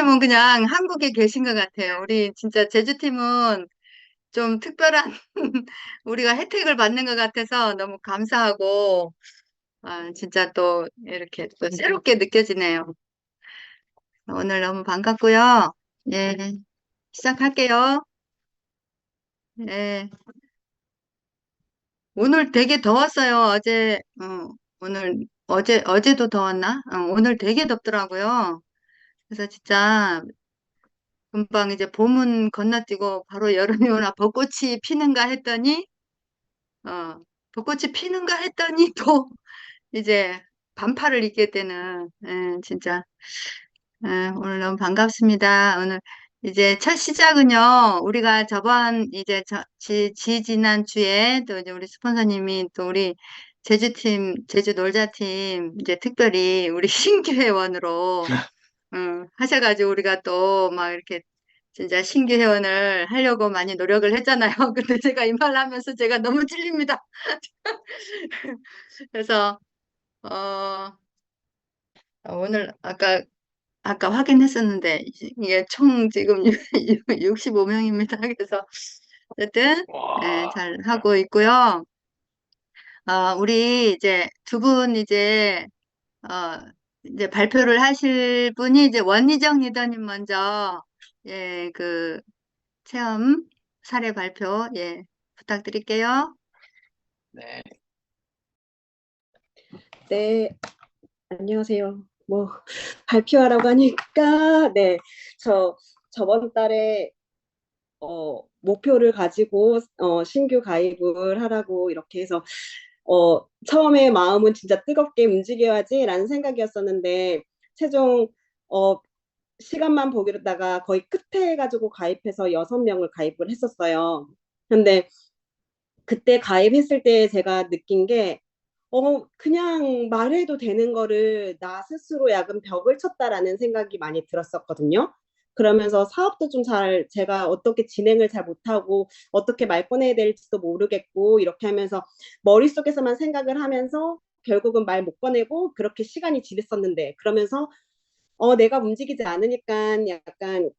제주팀은 그냥 한국에 계신 것 같아요. 우리 진짜 제주팀은 좀 특별한 우리가 혜택을 받는 것 같아서 너무 감사하고 진짜 또 이렇게 또 새롭게 느껴지네요. 오늘 너무 반갑고요. 예, 시작할게요. 예, 오늘 되게 더웠어요. 어제도 더웠나? 오늘 되게 덥더라고요. 그래서 진짜 금방 이제 봄은 건너뛰고 바로 여름이 오나 벚꽃이 피는가 했더니, 어, 벚꽃이 피는가 했더니 또 이제 반팔을 입게 되는, 진짜, 오늘 너무 반갑습니다. 오늘 이제 첫 시작은요, 우리가 저번 이제 지난 주에 또 이제 우리 스폰서님이 또 우리 제주 놀자팀 이제 특별히 우리 신규 회원으로 하셔가지고 우리가 또 막 이렇게 진짜 신규 회원을 하려고 많이 노력을 했잖아요. 근데 제가 이 말 하면서 제가 너무 찔립니다. 그래서, 어, 오늘 아까 확인했었는데 이게 총 지금 65명입니다. 그래서 어쨌든, 와, 잘 하고 있고요. 우리 이제 두 분 어, 이제 발표를 하실 분이 이제 원희정 리더님 먼저 예, 체험 사례 발표, 예, 부탁드릴게요. 네. 네, 안녕하세요. 뭐, 발표하라고 하니까, 네, 저 저번 달에, 목표를 가지고, 신규 가입을 하라고 이렇게 해서, 처음에 마음은 진짜 뜨겁게 움직여야지라는 생각이었었는데, 최종, 어, 시간만 보기로다가 거의 끝에 해가지고 가입해서 6명을 가입을 했었어요. 근데 그때 가입했을 때 제가 느낀 게, 그냥 말해도 되는 거를 나 스스로 약간 벽을 쳤다라는 생각이 많이 들었었거든요. 그러면서 사업도 좀 제가 어떻게 진행을 잘 못하고, 어떻게 말 꺼내야 될지도 모르겠고, 이렇게 하면서 머릿속에서만 생각을 하면서, 결국은 말 못 꺼내고, 그렇게 시간이 지냈었는데, 그러면서, 내가 움직이지 않으니까 약간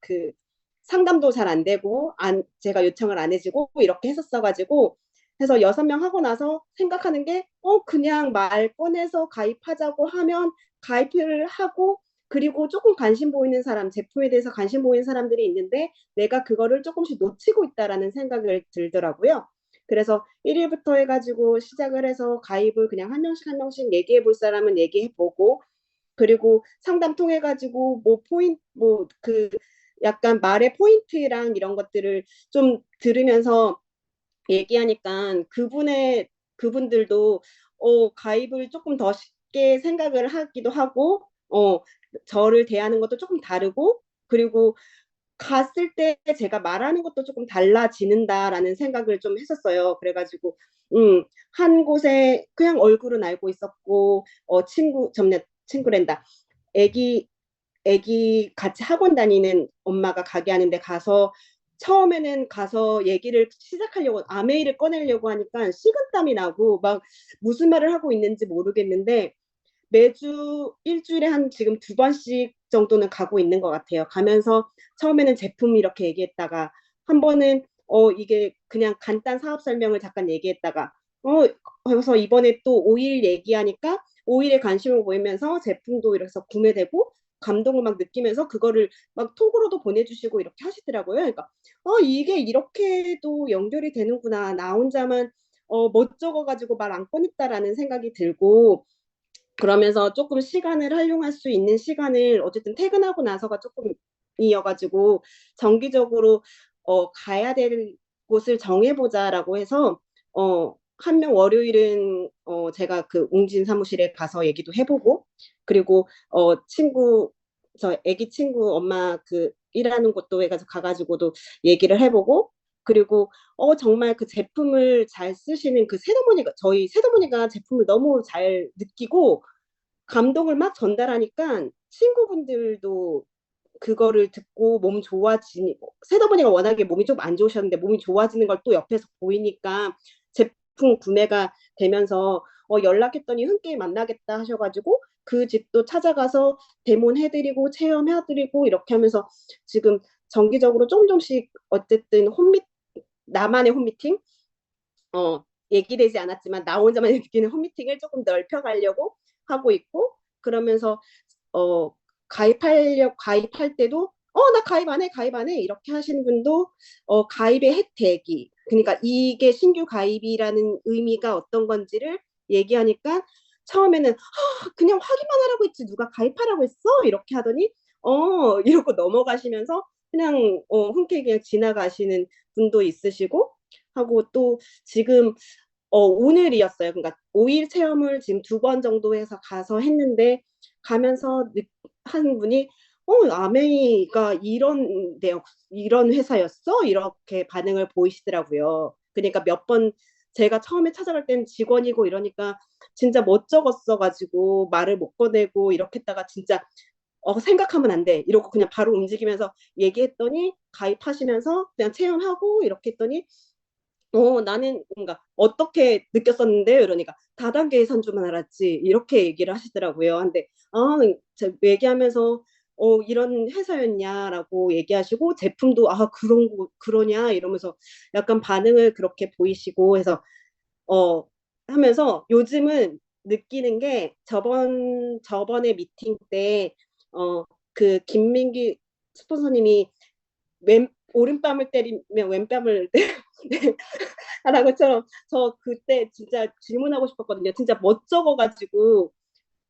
상담도 잘 안 되고, 제가 요청을 안 해주고, 이렇게 했었어가지고, 해서 6명 하고 나서 생각하는 게, 그냥 말 꺼내서 가입하자고 하면 가입을 하고, 그리고 조금 관심 보이는 사람, 제품에 대해서 관심 보이는 사람들이 있는데, 내가 그거를 조금씩 놓치고 있다라는 생각을 들더라고요. 그래서 1일부터 해가지고 시작을 해서 가입을 그냥 한 명씩 한 명씩 얘기해 볼 사람은 얘기해 보고, 그리고 상담 통해 가지고 약간 말의 포인트랑 이런 것들을 좀 들으면서 얘기하니까 그분들도 가입을 조금 더 쉽게 생각을 하기도 하고, 저를 대하는 것도 조금 다르고, 그리고 갔을 때 제가 말하는 것도 조금 달라지는다라는 생각을 좀 했었어요. 그래가지고 한 곳에 그냥 얼굴은 알고 있었고, 친구랜다. 애기 애기 같이 학원 다니는 엄마가 가게 하는데 가서, 처음에는 가서 얘기를 시작하려고 아메이를 꺼내려고 하니까 식은땀이 나고 막 무슨 말을 하고 있는지 모르겠는데, 매주 일주일에 한 지금 2번씩 정도는 가고 있는 것 같아요. 가면서 처음에는 제품 이렇게 얘기했다가, 한 번은 이게 그냥 간단 사업 설명을 잠깐 얘기했다가, 그래서 이번에 또 오일 얘기하니까 오일에 관심을 보이면서 제품도 이렇게 해서 구매되고 감동을 막 느끼면서 그거를 막 톡으로도 보내주시고 이렇게 하시더라고요. 그러니까 이게 이렇게도 연결이 되는구나. 나 혼자만 멋쩍어가지고 말 안 꺼냈다라는 생각이 들고, 그러면서 조금 시간을 활용할 수 있는 시간을 어쨌든 퇴근하고 나서가 조금이어가지고, 정기적으로 가야 될 곳을 정해보자라고 해서, 한 명 월요일은 제가 그 웅진 사무실에 가서 얘기도 해보고, 그리고 저 애기 친구 엄마 일하는 곳도 해가지고 가가지고도 얘기를 해보고, 그리고 정말 그 제품을 잘 쓰시는 저희 새도모니가 제품을 너무 잘 느끼고 감동을 막 전달하니까 친구분들도 그거를 듣고 몸 좋아지고, 새더보니가 워낙에 몸이 좀 안 좋으셨는데 몸이 좋아지는 걸 또 옆에서 보이니까 제품 구매가 되면서 연락했더니 흔쾌히 만나겠다 하셔가지고 그 집도 찾아가서 데몬해드리고 체험해드리고 이렇게 하면서 지금 정기적으로 조금 조금씩 어쨌든 나만의 홈미팅, 얘기되지 않았지만 나 혼자만 느끼는 홈미팅을 조금 넓혀가려고 하고 있고, 그러면서 어, 가입할 때도 나 가입 안 해, 가입 안 해 이렇게 하시는 분도 가입의 혜택이, 그러니까 이게 신규 가입이라는 의미가 어떤 건지를 얘기하니까 처음에는 그냥 확인만 하라고 했지 누가 가입하라고 했어? 이렇게 하더니 이러고 넘어가시면서 그냥 흔쾌히 그냥 지나가시는 분도 있으시고 하고, 또 지금 오늘이었어요. 그러니까 5일 체험을 지금 2번 정도 해서 가서 했는데, 가면서 한 분이 아메이가 이런 회사였어? 이렇게 반응을 보이시더라고요. 그러니까 몇 번 제가 처음에 찾아갈 때는 직원이고 이러니까 진짜 못 적었어가지고 말을 못 꺼내고 이렇게 했다가 진짜 생각하면 안 돼. 이러고 그냥 바로 움직이면서 얘기했더니 가입하시면서 그냥 체험하고 이렇게 했더니 나는 뭔가 어떻게 느꼈었는데 이러니까 다단계 예산주만 알았지 이렇게 얘기를 하시더라고요. 근데 제가 얘기하면서 이런 회사였냐라고 얘기하시고 제품도 그러냐 이러면서 약간 반응을 그렇게 보이시고 해서 하면서 요즘은 느끼는 게 저번에 미팅 때 그 김민기 스폰서님이 오른뺨을 때리면 왼뺨을 하는 것처럼 저 그때 진짜 질문하고 싶었거든요. 진짜 멋쩍어가지고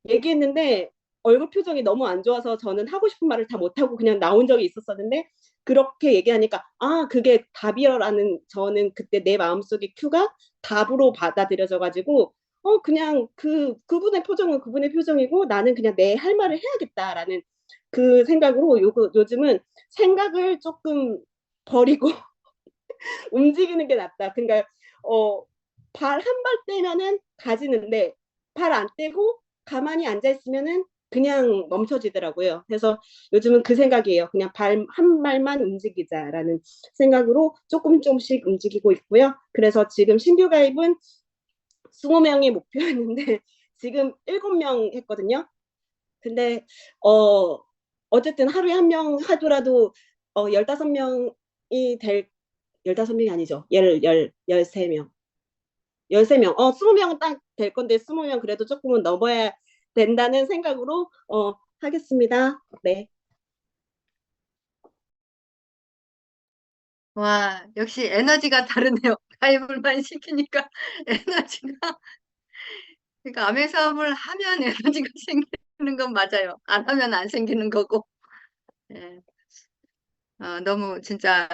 얘기했는데 얼굴 표정이 너무 안 좋아서 저는 하고 싶은 말을 다 못하고 그냥 나온 적이 있었었는데, 그렇게 얘기하니까 그게 답이여라는, 저는 그때 내 마음속의 큐가 답으로 받아들여져가지고 그냥 그분의 표정은 그분의 표정이고 나는 그냥 내 할 말을 해야겠다라는 그 생각으로 요즘은 생각을 조금 버리고 움직이는 게 낫다. 그러니까 발 한 발 떼면은 가지는데 발 안 떼고 가만히 앉아 있으면은 그냥 멈춰지더라고요. 그래서 요즘은 그 생각이에요. 그냥 발 한 발만 움직이자라는 생각으로 조금 조금씩 움직이고 있고요. 그래서 지금 신규 가입은 20명이 목표였는데 지금 7명 했거든요. 근데 어쨌든 하루에 한 명 하더라도 15명이 될 15명이 아니죠. 13명. 13명. 20명은 딱 될 건데 20명 그래도 조금은 넘어야 된다는 생각으로 하겠습니다. 네. 와, 역시 에너지가 다르네요. 가입을 많이 시키니까 에너지가. 그러니까 암의 사업을 하면 에너지가 생기는 건 맞아요. 안 하면 안 생기는 거고. 예. 너무 진짜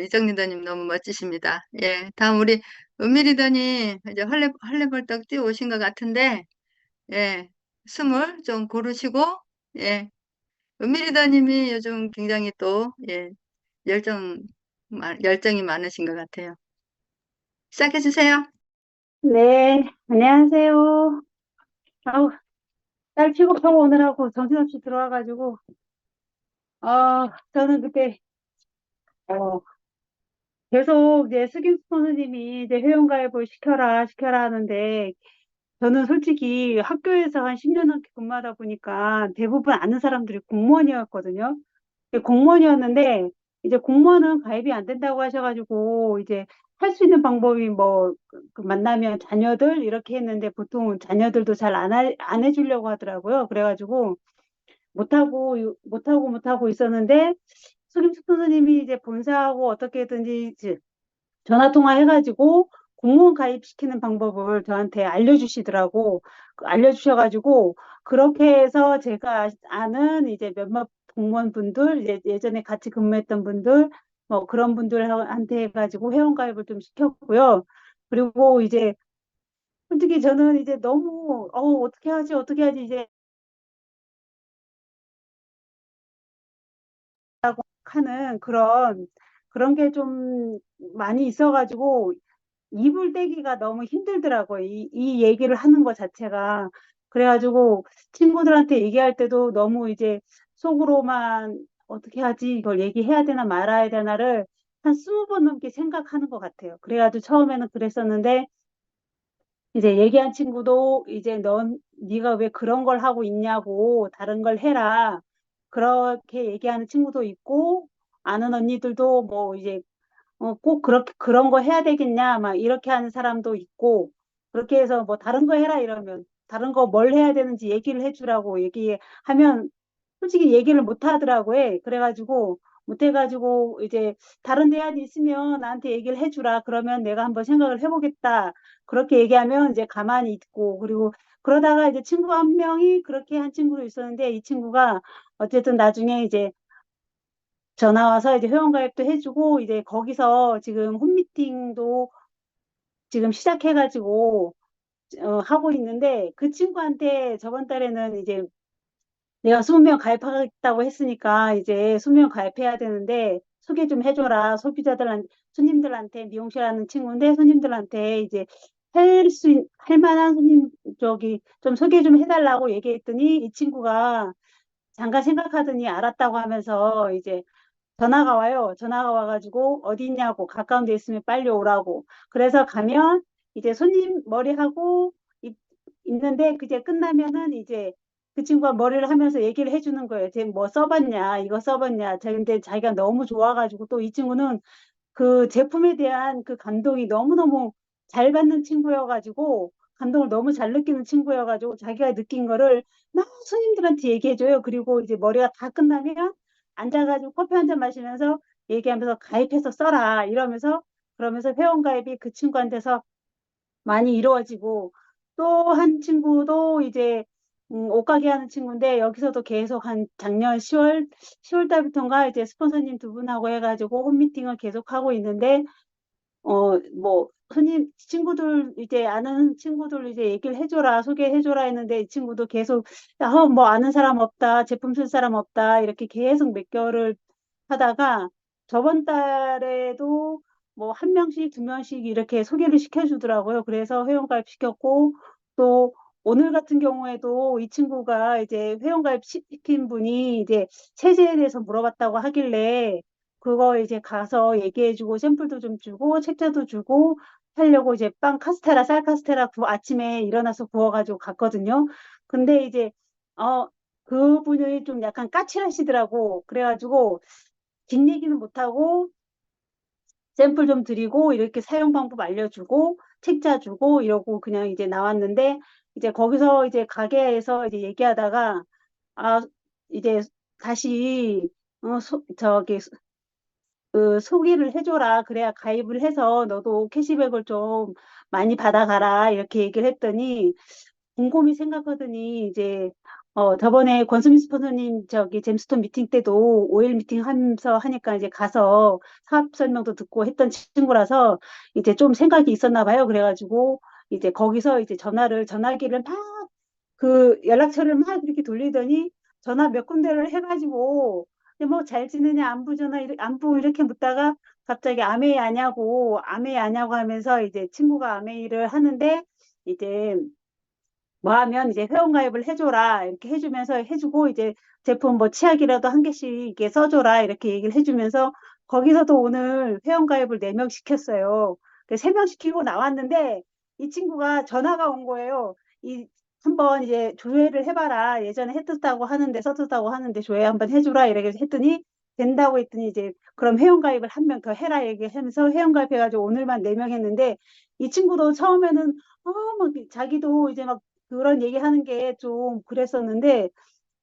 이정 리더님 너무 멋지십니다. 예, 다음 우리 은미 리더님 이제 헐레벌떡 뛰어오신 것 같은데, 예, 숨을 좀 고르시고, 예, 은미 리더님이 요즘 굉장히 또 예, 열정이 많으신 것 같아요. 시작해 주세요. 네, 안녕하세요. 아우, 딸 픽업하고 오느라고 정신없이 들어와가지고, 저는 그때, 어, 계속 이제 스김 스포너님이 이제 회원가입을 시켜라 하는데, 저는 솔직히 학교에서 한 10년 넘게 근무하다 보니까 대부분 아는 사람들이 공무원이었거든요. 공무원이었는데, 이제 공무원은 가입이 안 된다고 하셔가지고, 이제 할 수 있는 방법이 뭐, 그 만나면 자녀들 이렇게 했는데, 보통 자녀들도 잘 안 해주려고 하더라고요. 그래가지고, 못하고 있었는데, 수김숙 선생님이 이제 본사하고 어떻게든지 이제 전화 통화해가지고 공무원 가입시키는 방법을 저한테 알려주시더라고. 알려주셔가지고, 그렇게 해서 제가 아는 이제 몇몇 공무원분들, 이제 예전에 같이 근무했던 분들, 뭐 그런 분들한테 해가지고 회원가입을 좀 시켰고요. 그리고 이제 솔직히 저는 이제 너무, 어떻게 하지, 이제 하는 그런 게 좀 많이 있어가지고, 이불 떼기가 너무 힘들더라고요. 이 얘기를 하는 것 자체가. 그래가지고 친구들한테 얘기할 때도 너무 이제 속으로만 어떻게 하지? 이걸 얘기해야 되나 말아야 되나를 한 20번 넘게 생각하는 것 같아요. 그래가지고 처음에는 그랬었는데 이제 얘기한 친구도 이제 네가 왜 그런 걸 하고 있냐고 다른 걸 해라. 그렇게 얘기하는 친구도 있고, 아는 언니들도 뭐 이제 꼭 그렇게 그런 거 해야 되겠냐 막 이렇게 하는 사람도 있고, 그렇게 해서 뭐 다른 거 해라 이러면 다른 거 뭘 해야 되는지 얘기를 해주라고 얘기하면 솔직히 얘기를 못 하더라고요. 그래가지고 못 해가지고 이제 다른 대안이 있으면 나한테 얘기를 해주라. 그러면 내가 한번 생각을 해보겠다. 그렇게 얘기하면 이제 가만히 있고, 그리고 그러다가 이제 친구 한 명이 그렇게 한 친구도 있었는데, 이 친구가 어쨌든 나중에 이제 전화 와서 이제 회원가입도 해주고, 이제 거기서 지금 홈미팅도 지금 시작해가지고 하고 있는데, 그 친구한테 저번 달에는 이제 내가 20명 가입하겠다고 했으니까 이제 20명 가입해야 되는데 소개 좀 해줘라. 손님들한테 미용실 하는 친구인데 손님들한테 이제 할 만한 손님 좀 소개 좀 해달라고 얘기했더니 이 친구가 잠깐 생각하더니 알았다고 하면서 이제 전화가 와요. 전화가 와가지고 어디 있냐고 가까운 데 있으면 빨리 오라고. 그래서 가면 이제 손님 머리하고 있는데 그제 끝나면은 이제 그 친구가 머리를 하면서 얘기를 해주는 거예요. 쟤 뭐 써봤냐, 이거 써봤냐. 근데 자기가 너무 좋아가지고 또 이 친구는 그 제품에 대한 그 감동이 너무너무 잘 받는 친구여가지고 감동을 너무 잘 느끼는 친구여가지고 자기가 느낀 거를 막 손님들한테 얘기해줘요. 그리고 이제 머리가 다 끝나면 앉아가지고 커피 한 잔 마시면서 얘기하면서 가입해서 써라 이러면서 그러면서 회원가입이 그 친구한테서 많이 이루어지고 또 한 친구도 이제 옷가게 하는 친구인데 여기서도 계속 한 작년 10월 달부터인가 이제 스폰서님 두 분하고 해가지고 홈미팅을 계속 하고 있는데 뭐 친구들 이제 아는 친구들 이제 얘기를 해줘라 소개해줘라 했는데 이 친구도 계속 뭐 아는 사람 없다 제품 쓸 사람 없다 이렇게 계속 몇 개월을 하다가 저번 달에도 뭐 한 명씩 두 명씩 이렇게 소개를 시켜주더라고요. 그래서 회원가입 시켰고 또 오늘 같은 경우에도 이 친구가 이제 회원가입 시킨 분이 이제 체제에 대해서 물어봤다고 하길래 그거 이제 가서 얘기해주고 샘플도 좀 주고 책자도 주고 하려고 이제 쌀 카스테라 아침에 일어나서 구워가지고 갔거든요. 근데 이제 어 그분이 좀 약간 까칠하시더라고. 그래가지고 긴 얘기는 못하고 샘플 좀 드리고 이렇게 사용 방법 알려주고 책자 주고 이러고 그냥 이제 나왔는데 이제 거기서 이제 가게에서 이제 얘기하다가 아 이제 다시 저기 그 소개를 해줘라. 그래야 가입을 해서 너도 캐시백을 좀 많이 받아가라. 이렇게 얘기를 했더니 곰곰이 생각하더니 이제 저번에 권수민 스폰서님 저기 잼스톤 미팅 때도 오일 미팅 하면서 하니까 이제 가서 사업 설명도 듣고 했던 친구라서 이제 좀 생각이 있었나 봐요. 그래가지고 이제 거기서 이제 전화기를 막 그 연락처를 막 이렇게 돌리더니 전화 몇 군데를 해가지고 뭐 잘 지내냐 안부 이렇게 묻다가 갑자기 아메이 아냐고 하면서 이제 친구가 아메이를 하는데 이제 뭐 하면 이제 회원가입을 해줘라 이렇게 해주면서 해주고 이제 제품 뭐 치약이라도 한 개씩 이렇게 써줘라 이렇게 얘기를 해주면서 거기서도 오늘 회원가입을 4명 시켰어요. 3명 시키고 나왔는데 이 친구가 전화가 온 거예요. 한번 이제 조회를 해봐라. 예전에 썼었다고 하는데 조회 한번 해줘라 이렇게 했더니 된다고 했더니 이제 그럼 회원가입을 1명 더 해라 얘기하면서 회원가입해가지고 오늘만 4명 했는데 이 친구도 처음에는 막 자기도 이제 막 그런 얘기하는 게 좀 그랬었는데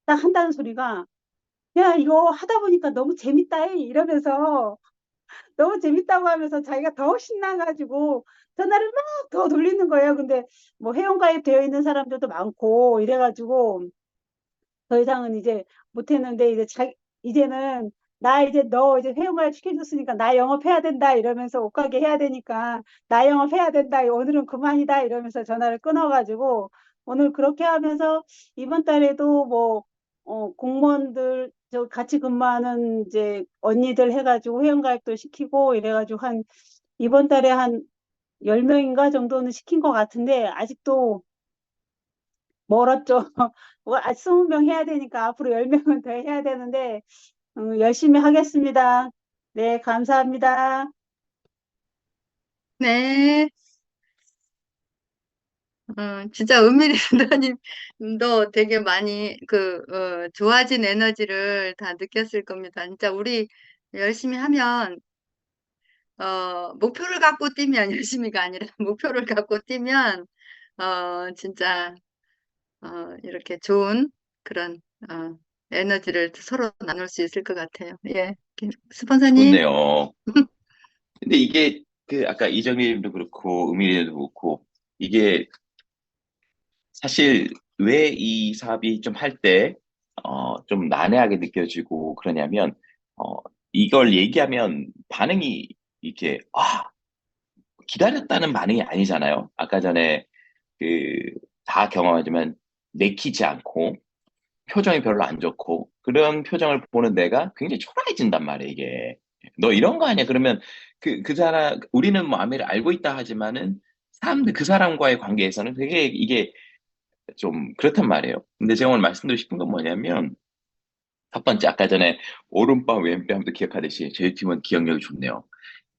딱 한다는 소리가 야 이거 하다 보니까 너무 재밌다 이러면서 너무 재밌다고 하면서 자기가 더 신나가지고 전화를 막 더 돌리는 거예요. 근데 뭐 회원가입 되어 있는 사람들도 많고 이래가지고 더 이상은 이제 못했는데 이제는 나 이제 너 이제 회원가입 시켜줬으니까 나 영업해야 된다 이러면서 옷가게 해야 되니까 나 영업해야 된다 오늘은 그만이다 이러면서 전화를 끊어가지고 오늘 그렇게 하면서 이번 달에도 뭐 공무원들 저 같이 근무하는 이제 언니들 해가지고 회원가입도 시키고 이래가지고 한 이번 달에 한 10명인가 정도는 시킨 것 같은데 아직도 멀었죠. 20명 해야 되니까 앞으로 10명은 더 해야 되는데 열심히 하겠습니다. 네, 감사합니다. 네. 진짜 은밀히 선생님도 되게 많이 좋아진 에너지를 다 느꼈을 겁니다. 진짜 우리 열심히 하면, 목표를 갖고 뛰면 열심히가 아니라 목표를 갖고 뛰면, 진짜, 이렇게 좋은 그런, 어, 에너지를 서로 나눌 수 있을 것 같아요. 예. 스폰서님? 좋네요. 근데 이게 그 아까 이정일도 그렇고 의미도 그렇고 이게 사실 왜 이 사업이 좀 할 때 좀 난해하게 느껴지고 그러냐면 어, 이걸 얘기하면 반응이 이렇게 기다렸다는 반응이 아니잖아요. 아까 전에 그 다 경험하지만 내키지 않고 표정이 별로 안 좋고 그런 표정을 보는 내가 굉장히 초라해진단 말이에요, 이게. 너 이런 거 아니야? 그러면 그 사람, 우리는 뭐 아미를 알고 있다 하지만은 사람들, 그 사람과의 관계에서는 되게 이게 좀 그렇단 말이에요. 근데 제가 오늘 말씀드리고 싶은 건 뭐냐면 첫 번째, 아까 전에 오른뺨, 왼뺨도 기억하듯이 저희 팀은 기억력이 좋네요.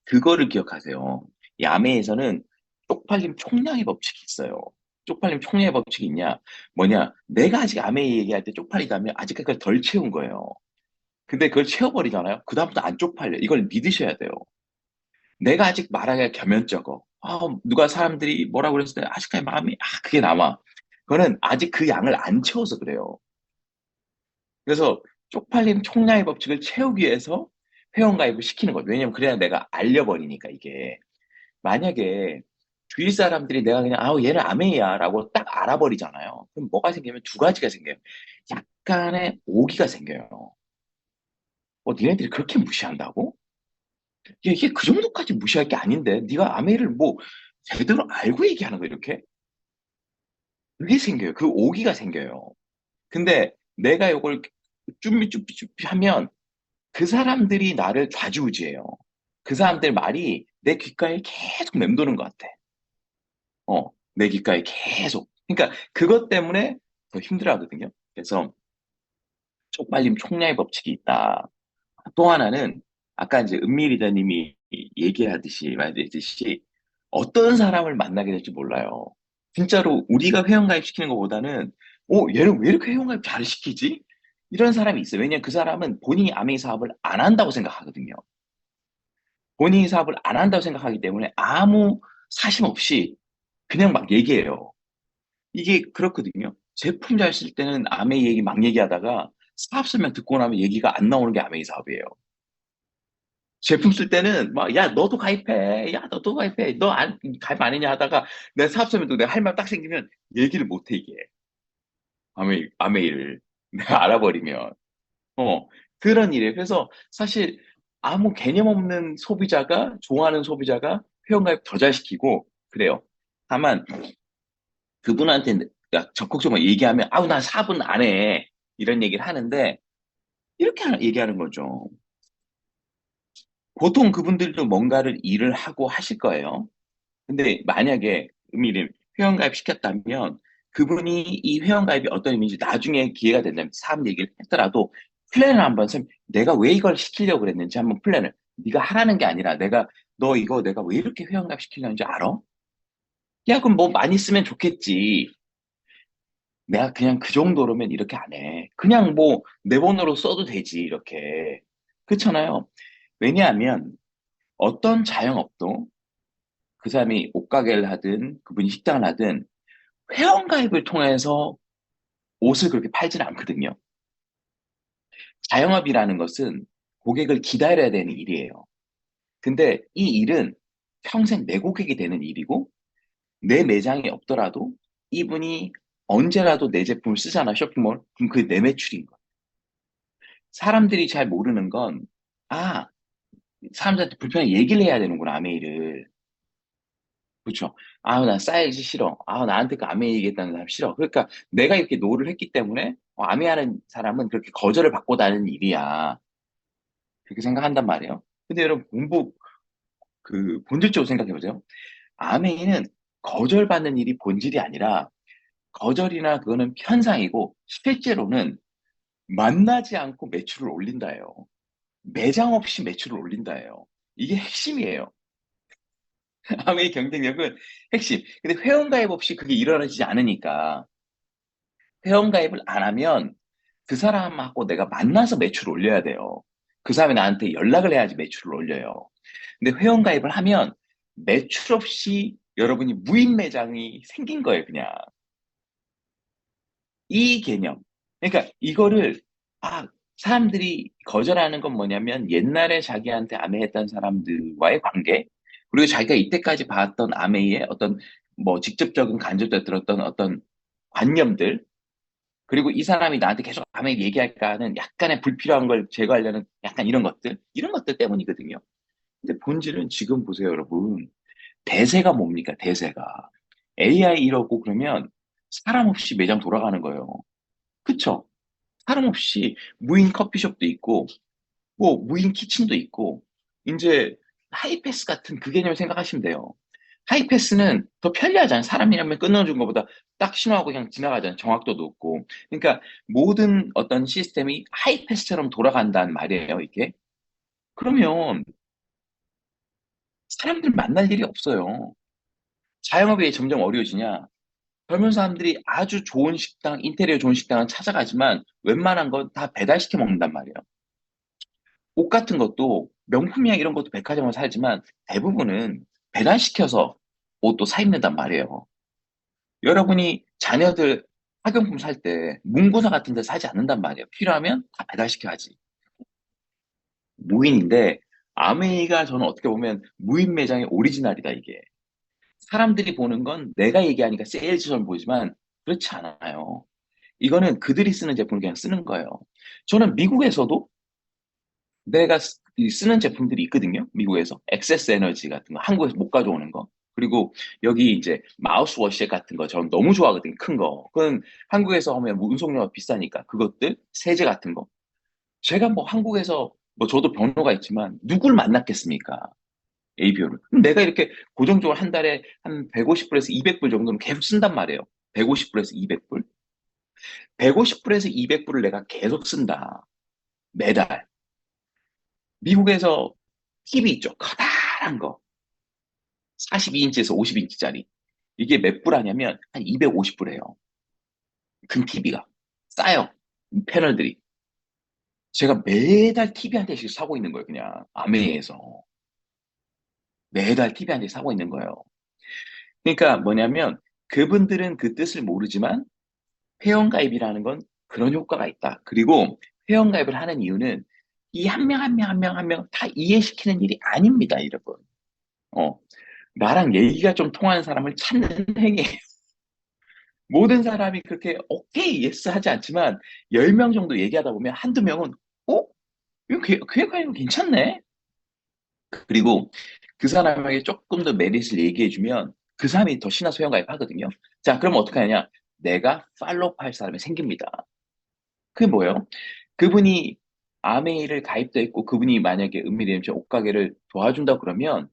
그거를 기억하세요. 이 아메에서는 쪽팔림 총량의 법칙이 있어요. 쪽팔림 총량의 법칙이 있냐? 뭐냐? 내가 아직 아메 얘기할 때 쪽팔리다면 아직 그걸 덜 채운 거예요. 근데 그걸 채워버리잖아요? 그다음부터 안 쪽팔려. 이걸 믿으셔야 돼요. 내가 아직 말하기가 겸연쩍어. 누가 사람들이 뭐라고 그랬을 때 아직까지 마음이, 그게 남아. 그거는 아직 그 양을 안 채워서 그래요. 그래서 쪽팔림 총량의 법칙을 채우기 위해서 회원가입을 시키는 거예요. 왜냐면 그래야 내가 알려버리니까 이게. 만약에 주위 사람들이 내가 그냥 얘는 아메이야 라고 딱 알아버리잖아요. 그럼 뭐가 생기면 두 가지가 생겨요. 약간의 오기가 생겨요. 니네들이 그렇게 무시한다고? 이게 그 정도까지 무시할 게 아닌데 네가 아메이를 뭐 제대로 알고 얘기하는 거 이렇게? 그게 생겨요. 그 오기가 생겨요. 근데 내가 이걸 쭈삐쭈삐 하면 그 사람들이 나를 좌지우지해요. 그 사람들 말이 내 귓가에 계속 맴도는 것 같아. 내 귓가에 계속. 그러니까 그것 때문에 더 힘들어하거든요. 그래서 쪽팔림 총량의 법칙이 있다. 또 하나는 아까 이제 은미 리더님이 얘기하듯이 말했듯이 어떤 사람을 만나게 될지 몰라요. 진짜로 우리가 회원가입 시키는 것보다는 얘는 왜 이렇게 회원가입 잘 시키지? 이런 사람이 있어요. 왜냐면 그 사람은 본인이 아메이 사업을 안 한다고 생각하거든요. 본인이 사업을 안 한다고 생각하기 때문에 아무 사심 없이 그냥 막 얘기해요. 이게 그렇거든요. 제품 잘 쓸 때는 아메이 얘기 막 얘기하다가 사업 설명 듣고 나면 얘기가 안 나오는 게 아메이 사업이에요. 제품 쓸 때는 막, 야, 너도 가입해. 야, 너도 가입해. 가입 안 했냐 하다가 내 사업 설명도 내가 할 말 딱 생기면 얘기를 못 해, 이게. 아메이를. 내가 알아버리면. 어, 그런 일이에요. 그래서 사실 아무 개념 없는 소비자가, 좋아하는 소비자가 회원가입 더 잘 시키고, 그래요. 다만, 그분한테 적극적으로 얘기하면, 나 사업은 안 해. 이런 얘기를 하는데, 이렇게 얘기하는 거죠. 보통 그분들도 뭔가를 일을 하고 하실 거예요. 근데 만약에 의미를 회원가입 시켰다면, 그분이 이 회원가입이 어떤 의미인지 나중에 기회가 된다면 사업 얘기를 했더라도 플랜을 한번 내가 왜 이걸 시키려고 그랬는지 한번 플랜을, 네가 하라는 게 아니라 너 이거 내가 왜 이렇게 회원가입 시키려는지 알아? 야, 그럼 뭐 많이 쓰면 좋겠지. 내가 그냥 그 정도로면 이렇게 안 해. 그냥 뭐 내 번호로 써도 되지, 이렇게. 그렇잖아요. 왜냐하면 어떤 자영업도 그 사람이 옷가게를 하든 그분이 식당을 하든 회원가입을 통해서 옷을 그렇게 팔지는 않거든요. 자영업이라는 것은 고객을 기다려야 되는 일이에요. 근데 이 일은 평생 내 고객이 되는 일이고 내 매장이 없더라도 이분이 언제라도 내 제품을 쓰잖아, 쇼핑몰. 그럼 그게 내 매출인 거야. 사람들이 잘 모르는 건, 아, 사람들한테 불편하게 얘기를 해야 되는구나, 아메이를. 그렇죠. 나 사이즈 싫어. 나한테 그 아메이 얘기했다는 사람 싫어. 그러니까 내가 이렇게 노를 했기 때문에 아메이하는 사람은 그렇게 거절을 받고 다니는 일이야. 그렇게 생각한단 말이에요. 근데 여러분, 본질적으로 생각해 보세요. 아메이는 거절받는 일이 본질이 아니라 거절이나 그거는 현상이고 실제로는 만나지 않고 매출을 올린다예요. 매장 없이 매출을 올린다예요. 이게 핵심이에요. 아메이 경쟁력은 핵심. 근데 회원가입 없이 그게 일어나지 않으니까 회원가입을 안 하면 그 사람하고 내가 만나서 매출을 올려야 돼요. 그 사람이 나한테 연락을 해야지 매출을 올려요. 근데 회원가입을 하면 매출 없이 여러분이 무인 매장이 생긴 거예요, 그냥. 이 개념. 그러니까 이거를, 아, 사람들이 거절하는 건 뭐냐면 옛날에 자기한테 아메했던 사람들과의 관계, 그리고 자기가 이때까지 봤던 아메이의 어떤 뭐 직접적인 간접적으로 들었던 어떤 관념들, 그리고 이 사람이 나한테 계속 아메이 얘기할까 하는 약간의 불필요한 걸 제거하려는 약간 이런 것들 때문이거든요. 근데 본질은 지금 보세요, 여러분. 대세가 뭡니까, 대세가. AI 이러고 그러면 사람 없이 매장 돌아가는 거예요. 그쵸? 사람 없이 무인 커피숍도 있고, 뭐 무인 키친도 있고, 이제 하이패스 같은 그 개념을 생각하시면 돼요. 하이패스는 더 편리하잖아요. 사람이라면 끊어준 것보다 딱 신호하고 그냥 지나가잖아요. 정확도도 높고. 그러니까 모든 어떤 시스템이 하이패스처럼 돌아간다는 말이에요, 이게. 그러면 사람들 만날 일이 없어요. 자영업이 왜 점점 어려워지냐? 젊은 사람들이 아주 좋은 식당, 인테리어 좋은 식당은 찾아가지만 웬만한 건 다 배달시켜 먹는단 말이에요. 옷 같은 것도 명품이야 이런 것도 백화점에서 사지만 대부분은 배달시켜서 옷도 사 입는단 말이에요. 여러분이 자녀들 학용품 살 때 문구사 같은 데 사지 않는단 말이에요. 필요하면 다 배달시켜야지. 무인인데 아메이가 저는 어떻게 보면 무인 매장의 오리지널이다 이게. 사람들이 보는 건 내가 얘기하니까 세일즈처럼 보이지만 그렇지 않아요. 이거는 그들이 쓰는 제품을 그냥 쓰는 거예요. 저는 미국에서도 내가 쓰는 제품들이 있거든요. 미국에서. 액세스 에너지 같은 거. 한국에서 못 가져오는 거. 그리고 여기 이제 마우스워시 같은 거 저는 너무 좋아하거든요. 큰 거. 그건 한국에서 하면 운송료가 비싸니까. 그것들, 세제 같은 거. 제가 뭐 한국에서 뭐 저도 변호가 있지만 누굴 만났겠습니까? ABO를. 그럼 내가 이렇게 고정적으로 한 달에 한 150불에서 200불 정도는 계속 쓴단 말이에요. 150불에서 200불. 150불에서 200불을 내가 계속 쓴다. 매달. 미국에서 TV 있죠. 커다란 거. 42인치에서 50인치짜리. 이게 몇 불 하냐면 한 250불이에요. 큰 TV가. 싸요. 패널들이. 제가 매달 TV 한 대씩 사고 있는 거예요. 그냥 아메이에서. 매달 TV 한 대 사고 있는 거예요. 그러니까 뭐냐면 그분들은 그 뜻을 모르지만 회원가입이라는 건 그런 효과가 있다. 그리고 회원가입을 하는 이유는 이 한 명 한 명 한 명 한 명 다 이해시키는 일이 아닙니다, 여러분. 어, 나랑 얘기가 좀 통하는 사람을 찾는 행위예요. 모든 사람이 그렇게 오케이, 예스 하지 않지만 10명 정도 얘기하다 보면 한두 명은 어? 이거 계획하는 거 괜찮네? 그리고 그 사람에게 조금 더 메리트를 얘기해주면 그 사람이 더 신나서 회원가입하거든요. 자, 그러면 어떻게 하냐? 내가 팔로우할 사람이 생깁니다. 그게 뭐예요? 그분이 아메이를 가입돼 있고 그분이 만약에 은밀히 옷가게를 도와준다 그러면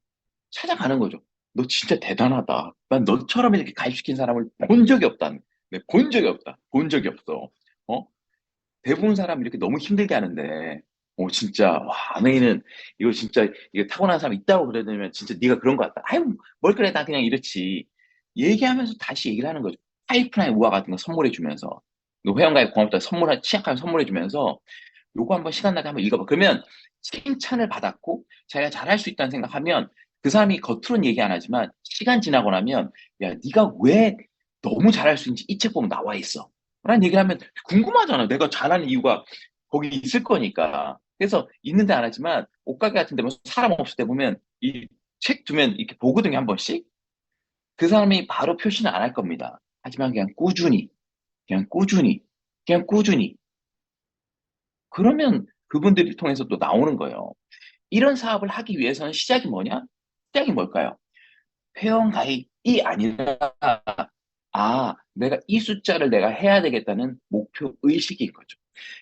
찾아가는 거죠. 너 진짜 대단하다. 난 너처럼 이렇게 가입시킨 사람을 본 적이 없다. 네, 본 적이 없다. 본 적이 없어. 어? 대부분 사람 이렇게 너무 힘들게 하는데, 진짜, 와, 아메이는 이거 진짜, 이거 타고난 사람 있다고 그러면 진짜 네가 그런 것 같다. 아유, 뭘 그래, 나 그냥 이렇지. 얘기하면서 다시 얘기를 하는 거죠. 파이프라인 우화 같은 거 선물해주면서, 너 회원가입 고맙다. 취약하면 선물해주면서, 요거 한번 시간 나게 한번 읽어봐. 그러면 칭찬을 받았고 자기가 잘할 수 있다는 생각하면 그 사람이 겉으로는 얘기 안 하지만 시간 지나고 나면 야, 네가 왜 너무 잘할 수 있는지 이 책 보면 나와 있어. 라는 얘기를 하면 궁금하잖아. 내가 잘하는 이유가 거기 있을 거니까. 그래서 있는데 안 하지만 옷가게 같은 데 보면 사람 없을 때 보면 이 책 두면 이렇게 보거든요. 한 번씩. 그 사람이 바로 표시는 안 할 겁니다. 하지만 그냥 꾸준히, 그냥 꾸준히, 그냥 꾸준히. 그러면 그분들을 통해서 또 나오는 거예요. 이런 사업을 하기 위해서는 시작이 뭐냐? 시작이 뭘까요? 회원 가입이 아니라, 내가 이 숫자를 내가 해야 되겠다는 목표 의식인 거죠.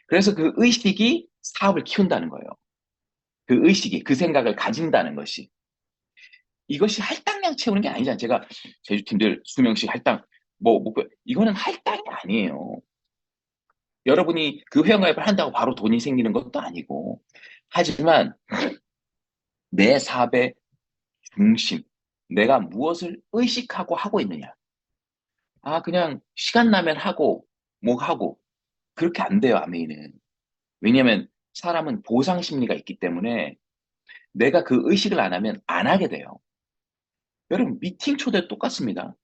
그래서 그 의식이 사업을 키운다는 거예요. 그 의식이, 그 생각을 가진다는 것이. 이것이 할당량 채우는 게 아니잖아요. 제가 제주팀들 수명씩 할당, 목표, 이거는 할당이 아니에요. 여러분이 그 회원가입을 한다고 바로 돈이 생기는 것도 아니고. 하지만 내 사업의 중심, 내가 무엇을 의식하고 하고 있느냐. 그냥 시간 나면 하고, 뭐 하고. 그렇게 안 돼요, 아메이는. 왜냐면 사람은 보상 심리가 있기 때문에 내가 그 의식을 안 하면 안 하게 돼요. 여러분, 미팅 초대 똑같습니다.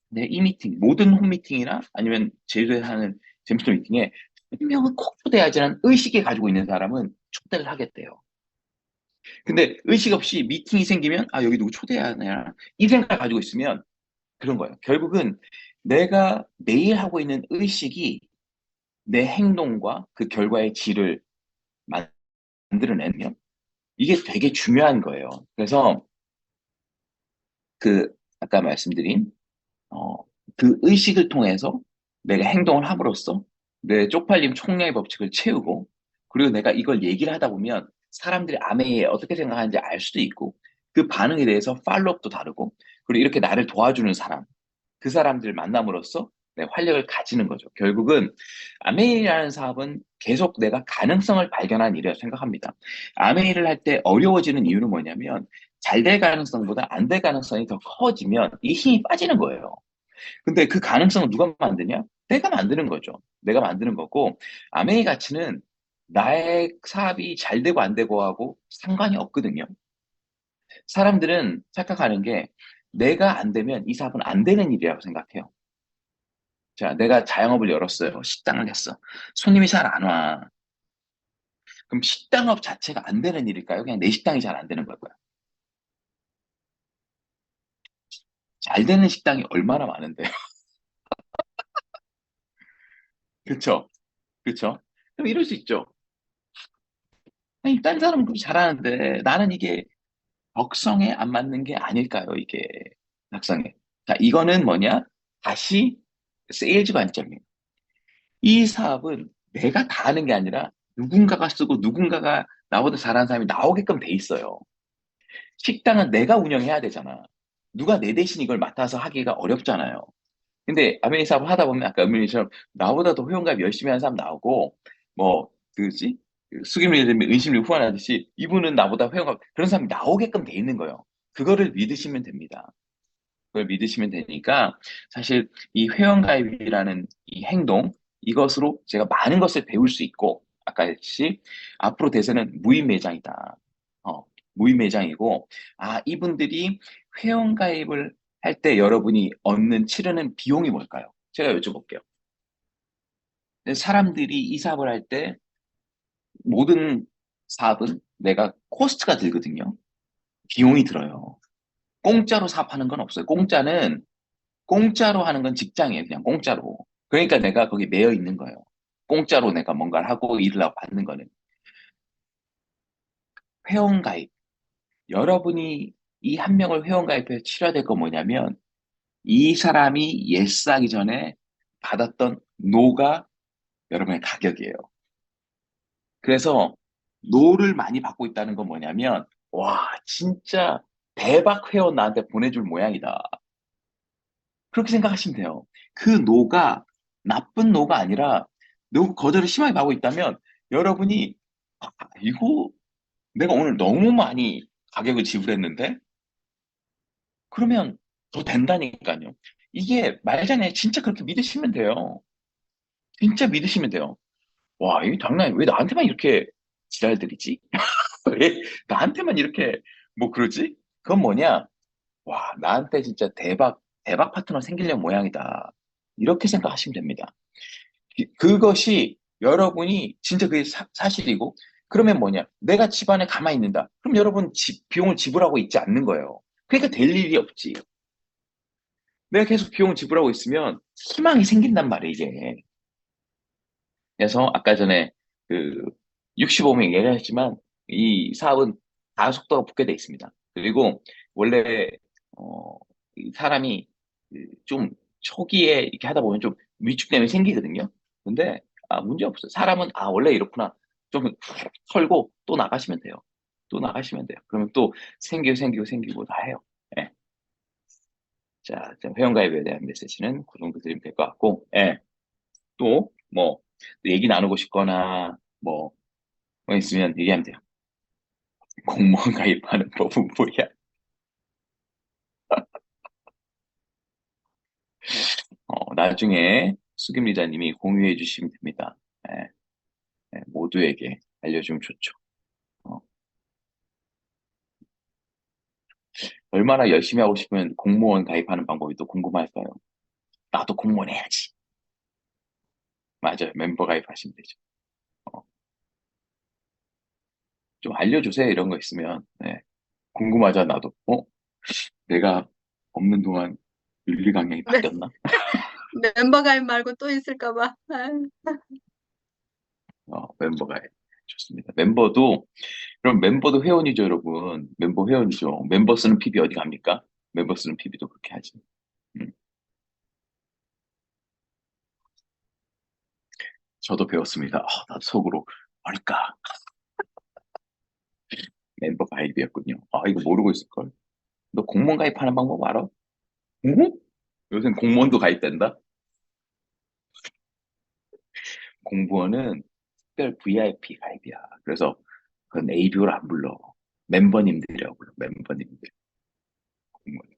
네, 이 미팅, 모든 홈미팅이나 아니면 제주도에 하는 잼스터 미팅에 한 명은 꼭 초대하지는 의식에 가지고 있는 사람은 초대를 하겠대요. 근데 의식 없이 미팅이 생기면, 여기 누구 초대해야 하냐. 이 생각을 가지고 있으면 그런 거예요. 결국은 내가 매일 하고 있는 의식이 내 행동과 그 결과의 질을 만들어내면 이게 되게 중요한 거예요. 그래서 그 아까 말씀드린 어, 그 의식을 통해서 내가 행동을 함으로써 내 쪽팔림 총량의 법칙을 채우고 그리고 내가 이걸 얘기를 하다 보면 사람들이 아메이에 어떻게 생각하는지 알 수도 있고 그 반응에 대해서 팔로업도 다르고 그리고 이렇게 나를 도와주는 사람 그 사람들을 만남으로써 내 활력을 가지는 거죠. 결국은 아메이라는 사업은 계속 내가 가능성을 발견한 일이라고 생각합니다. 아메이를 할 때 어려워지는 이유는 뭐냐면 잘 될 가능성보다 안 될 가능성이 더 커지면 이 힘이 빠지는 거예요. 근데 그 가능성을 누가 만드냐? 내가 만드는 거죠. 내가 만드는 거고, 아메이 가치는 나의 사업이 잘 되고 안 되고 하고 상관이 없거든요. 사람들은 착각하는 게 내가 안 되면 이 사업은 안 되는 일이라고 생각해요. 자, 내가 자영업을 열었어요. 식당을 했어. 손님이 잘 안 와. 그럼 식당업 자체가 안 되는 일일까요? 그냥 내 식당이 잘 안 되는 걸까요? 잘 되는 식당이 얼마나 많은데요. 그쵸? 그쵸? 그럼 이럴 수 있죠. 아니, 딴 사람은 그렇게 잘하는데 나는 이게 적성에 안 맞는 게 아닐까요, 이게. 적성에. 자, 이거는 뭐냐? 다시 세일즈 관점이에요. 이 사업은 내가 다 하는 게 아니라 누군가가 쓰고 누군가가 나보다 잘하는 사람이 나오게끔 돼 있어요. 식당은 내가 운영해야 되잖아. 누가 내 대신 이걸 맡아서 하기가 어렵잖아요. 근데 아메이 사업 하다 보면 아까 은민이처럼 나보다 더 회원가입 열심히 하는 사람 나오고 뭐 그지 수기밀 되면 은심을 후원하듯이 이분은 나보다 회원가입 그런 사람이 나오게끔 돼 있는 거예요. 그거를 믿으시면 됩니다. 그걸 믿으시면 되니까 사실 이 회원가입이라는 이 행동 이것으로 제가 많은 것을 배울 수 있고 아까 했듯이 앞으로 대세는 무인 매장이다. 무인 매장이고 이분들이 회원가입을 할 때 여러분이 얻는 치르는 비용이 뭘까요? 제가 여쭤볼게요. 사람들이 이 사업을 할 때 모든 사업은 내가 코스트가 들거든요. 비용이 들어요. 공짜로 사업하는 건 없어요. 공짜로 하는 건 직장이에요. 그냥 공짜로. 그러니까 내가 거기 매여 있는 거예요. 공짜로 내가 뭔가를 하고 일을 하고 받는 거는. 회원가입. 여러분이 이 한 명을 회원가입해서 치러야 될 건 뭐냐면 이 사람이 예스 하기 전에 받았던 노가 여러분의 가격이에요. 그래서 노를 많이 받고 있다는 건 뭐냐면 와 진짜 대박 회원 나한테 보내줄 모양이다. 그렇게 생각하시면 돼요. 그 노가 나쁜 노가 아니라 노 거절을 심하게 받고 있다면 여러분이 이거 내가 오늘 너무 많이 가격을 지불했는데 그러면 더 된다니까요. 이게 말장난 진짜 그렇게 믿으시면 돼요. 진짜 믿으시면 돼요. 와, 이거 장난이 왜 나한테만 이렇게 지랄들이지? 왜 나한테만 이렇게 뭐 그러지? 그건 뭐냐? 와, 나한테 진짜 대박 파트너 생기려는 모양이다. 이렇게 생각하시면 됩니다. 그것이 여러분이 진짜 그게 사실이고, 그러면 뭐냐? 내가 집안에 가만히 있는다. 그럼 여러분 비용을 지불하고 있지 않는 거예요. 그러니까 될 일이 없지. 내가 계속 비용을 지불하고 있으면 희망이 생긴단 말이에요, 이게. 그래서 아까 전에 그 65명 얘기했지만 이 사업은 가속도가 붙게 돼 있습니다. 그리고 원래 이 사람이 그좀 초기에 이렇게 하다 보면 좀 위축됨이 생기거든요. 근데 문제 없어요. 사람은 원래 이렇구나. 좀 털고 또 나가시면 돼요. 또 나가시면 돼요. 그러면 또 생기고 다 해요. 예. 자, 회원가입에 대한 메시지는 그 정도 드리면 될 것 같고, 예. 또, 뭐, 얘기 나누고 싶거나, 뭐 있으면 얘기하면 돼요. 공무원 가입하는 법은 뭐야? 나중에 수김 리자님이 공유해 주시면 됩니다. 예, 모두에게 알려주면 좋죠. 어, 얼마나 열심히 하고 싶으면 공무원 가입하는 방법이 또 궁금할까요? 나도 공무원 해야지. 맞아요. 멤버 가입하시면 되죠. 어, 좀 알려주세요. 이런 거 있으면. 네. 궁금하잖아, 나도. 내가 없는 동안 윤리 강령이 네, 바뀌었나? 멤버 가입 말고 또 있을까 봐. 아유. 멤버가 좋습니다. 그럼 멤버도 회원이죠, 여러분. 멤버 회원이죠. 멤버 쓰는 PB 어디 갑니까? 멤버 쓰는 PB도 그렇게 하지. 음, 저도 배웠습니다. 나도 속으로, 뭘까? 멤버 가입이었군요. 이거 모르고 있을걸. 너 공무원 가입하는 방법 알아? 응? 요새 공무원도 가입된다? 공무원은 특별 VIP 가입이야. 그래서 그건 ABO를 안 불러. 멤버님들이라고 불러. 멤버님들. 공무원.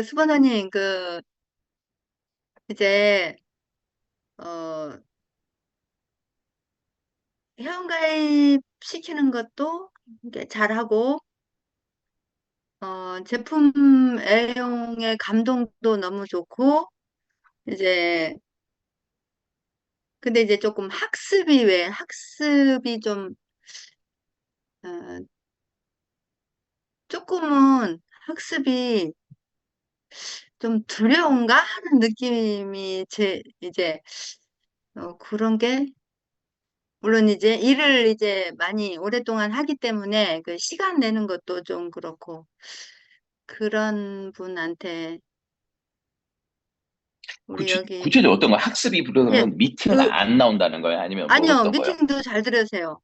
수번호님, 이제, 어, 회원가입 시키는 것도 이게 잘하고, 제품 애용의 감동도 너무 좋고, 이제, 근데 이제 조금 학습이 좀, 어, 조금은 학습이 좀 두려운가 하는 느낌이 이제, 그런 게, 물론 이제 일을 이제 많이 오랫동안 하기 때문에 그 시간 내는 것도 좀 그렇고, 그런 분한테 우리 여기 구체적으로 어떤 거 학습이 예, 부르면 미팅을 그 안 나온다는 거예요? 아니면 뭐 아니요, 어떤 거요? 미팅도 잘 들으세요.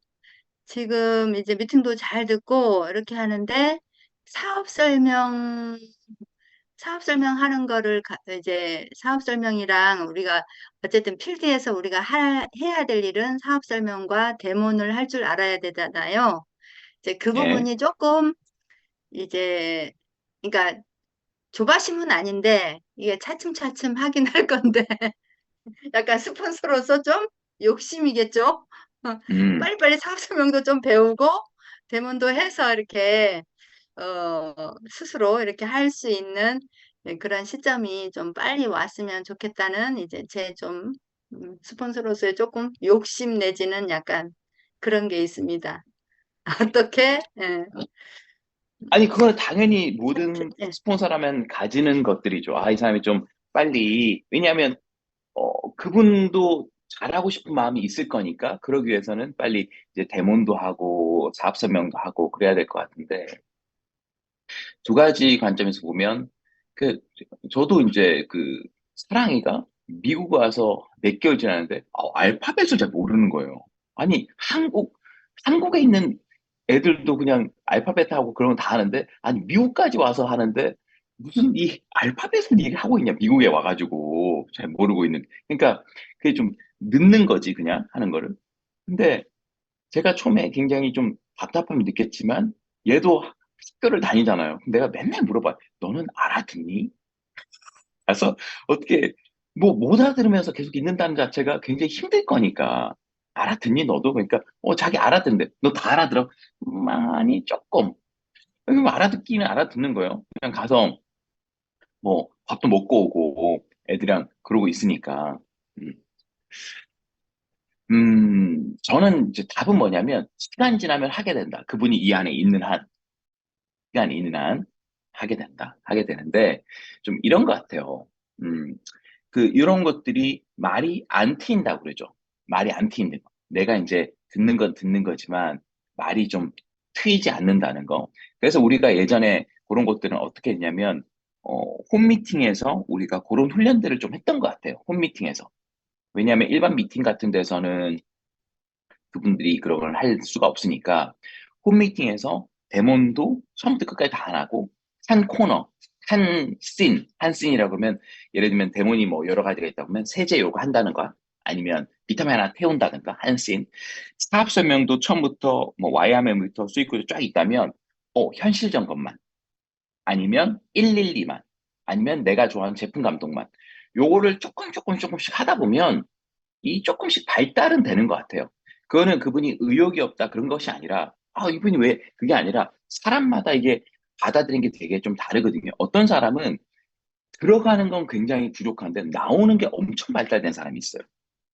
지금 이제 미팅도 잘 듣고 이렇게 하는데 사업 설명 사업 설명하는 거를 이제 사업 설명이랑 우리가 어쨌든 필드에서 우리가 해야 될 일은 사업 설명과 데모를 할 줄 알아야 되잖아요. 이제 그 예. 부분이 조금 이제 그러니까 조바심은 아닌데 이게 차츰차츰 하긴 할 건데 약간 스폰서로서 좀 욕심이겠죠? 음. 빨리빨리 사업 설명도 좀 배우고 데모도 해서 이렇게 스스로 이렇게 할 수 있는 그런 시점이 좀 빨리 왔으면 좋겠다는 이제 제 좀 스폰서로서의 조금 욕심 내지는 약간 그런 게 있습니다. 어떻게? 예. 아니, 그거는 당연히 모든 예. 스폰서라면 가지는 것들이죠. 이 사람이 좀 빨리, 왜냐하면, 그분도 잘하고 싶은 마음이 있을 거니까, 그러기 위해서는 빨리 이제 데모도 하고, 사업 설명도 하고, 그래야 될 것 같은데, 두 가지 관점에서 보면, 그, 저도 이제 사랑이가 미국 와서 몇 개월 지났는데, 알파벳을 잘 모르는 거예요. 아니, 한국에 있는 애들도 그냥 알파벳하고 그런 건 다 하는데, 아니, 미국까지 와서 하는데, 무슨 이 알파벳을 얘기하고 있냐, 미국에 와가지고. 잘 모르고 있는. 그러니까, 그게 좀 늦는 거지, 그냥 하는 거를. 근데 제가 처음에 굉장히 좀 답답함을 느꼈지만, 얘도 학교를 다니잖아요. 내가 맨날 물어봐. 너는 알아듣니? 그래서 어떻게, 뭐, 못 알아들으면서 계속 있는다는 자체가 굉장히 힘들 거니까. 알아듣니, 너도? 그러니까, 자기 알아듣는데. 너 다 알아들어? 아니, 조금. 그럼 알아듣기는 알아듣는 거예요. 그냥 가서, 뭐, 밥도 먹고 오고, 애들이랑 그러고 있으니까. 음. 저는 이제 답은 뭐냐면, 시간 지나면 하게 된다. 그분이 이 안에 있는 한. 시간이 있는 한 하게 된다. 하게 되는데, 좀 이런 것 같아요. 음, 이런 것들이 말이 안 트인다고 그러죠. 말이 안 트이는 거. 내가 이제 듣는 건 듣는 거지만, 말이 좀 트이지 않는다는 거. 그래서 우리가 예전에 그런 것들은 어떻게 했냐면, 홈미팅에서 우리가 그런 훈련들을 좀 했던 것 같아요. 홈미팅에서. 왜냐하면 일반 미팅 같은 데서는 그분들이 그런 걸 할 수가 없으니까 홈미팅에서 데몬도 처음부터 끝까지 다 안 하고 한 코너, 한 씬이라고 그러면, 예를 들면 대본이 뭐 여러 가지가 있다 보면 세제 요거 한다는 거야. 아니면 비타민 하나 태운다든가, 한 씬. 사업 설명도 처음부터 뭐 와이어맨부터 수익구조 쫙 있다면, 현실 점검만. 아니면 112만. 아니면 내가 좋아하는 제품 감독만. 요거를 조금씩 하다 보면, 이 조금씩 발달은 되는 것 같아요. 그거는 그분이 의욕이 없다 그런 것이 아니라, 이분이 왜, 그게 아니라 사람마다 이게 받아들이는 게 되게 좀 다르거든요. 어떤 사람은 들어가는 건 굉장히 부족한데 나오는 게 엄청 발달된 사람이 있어요.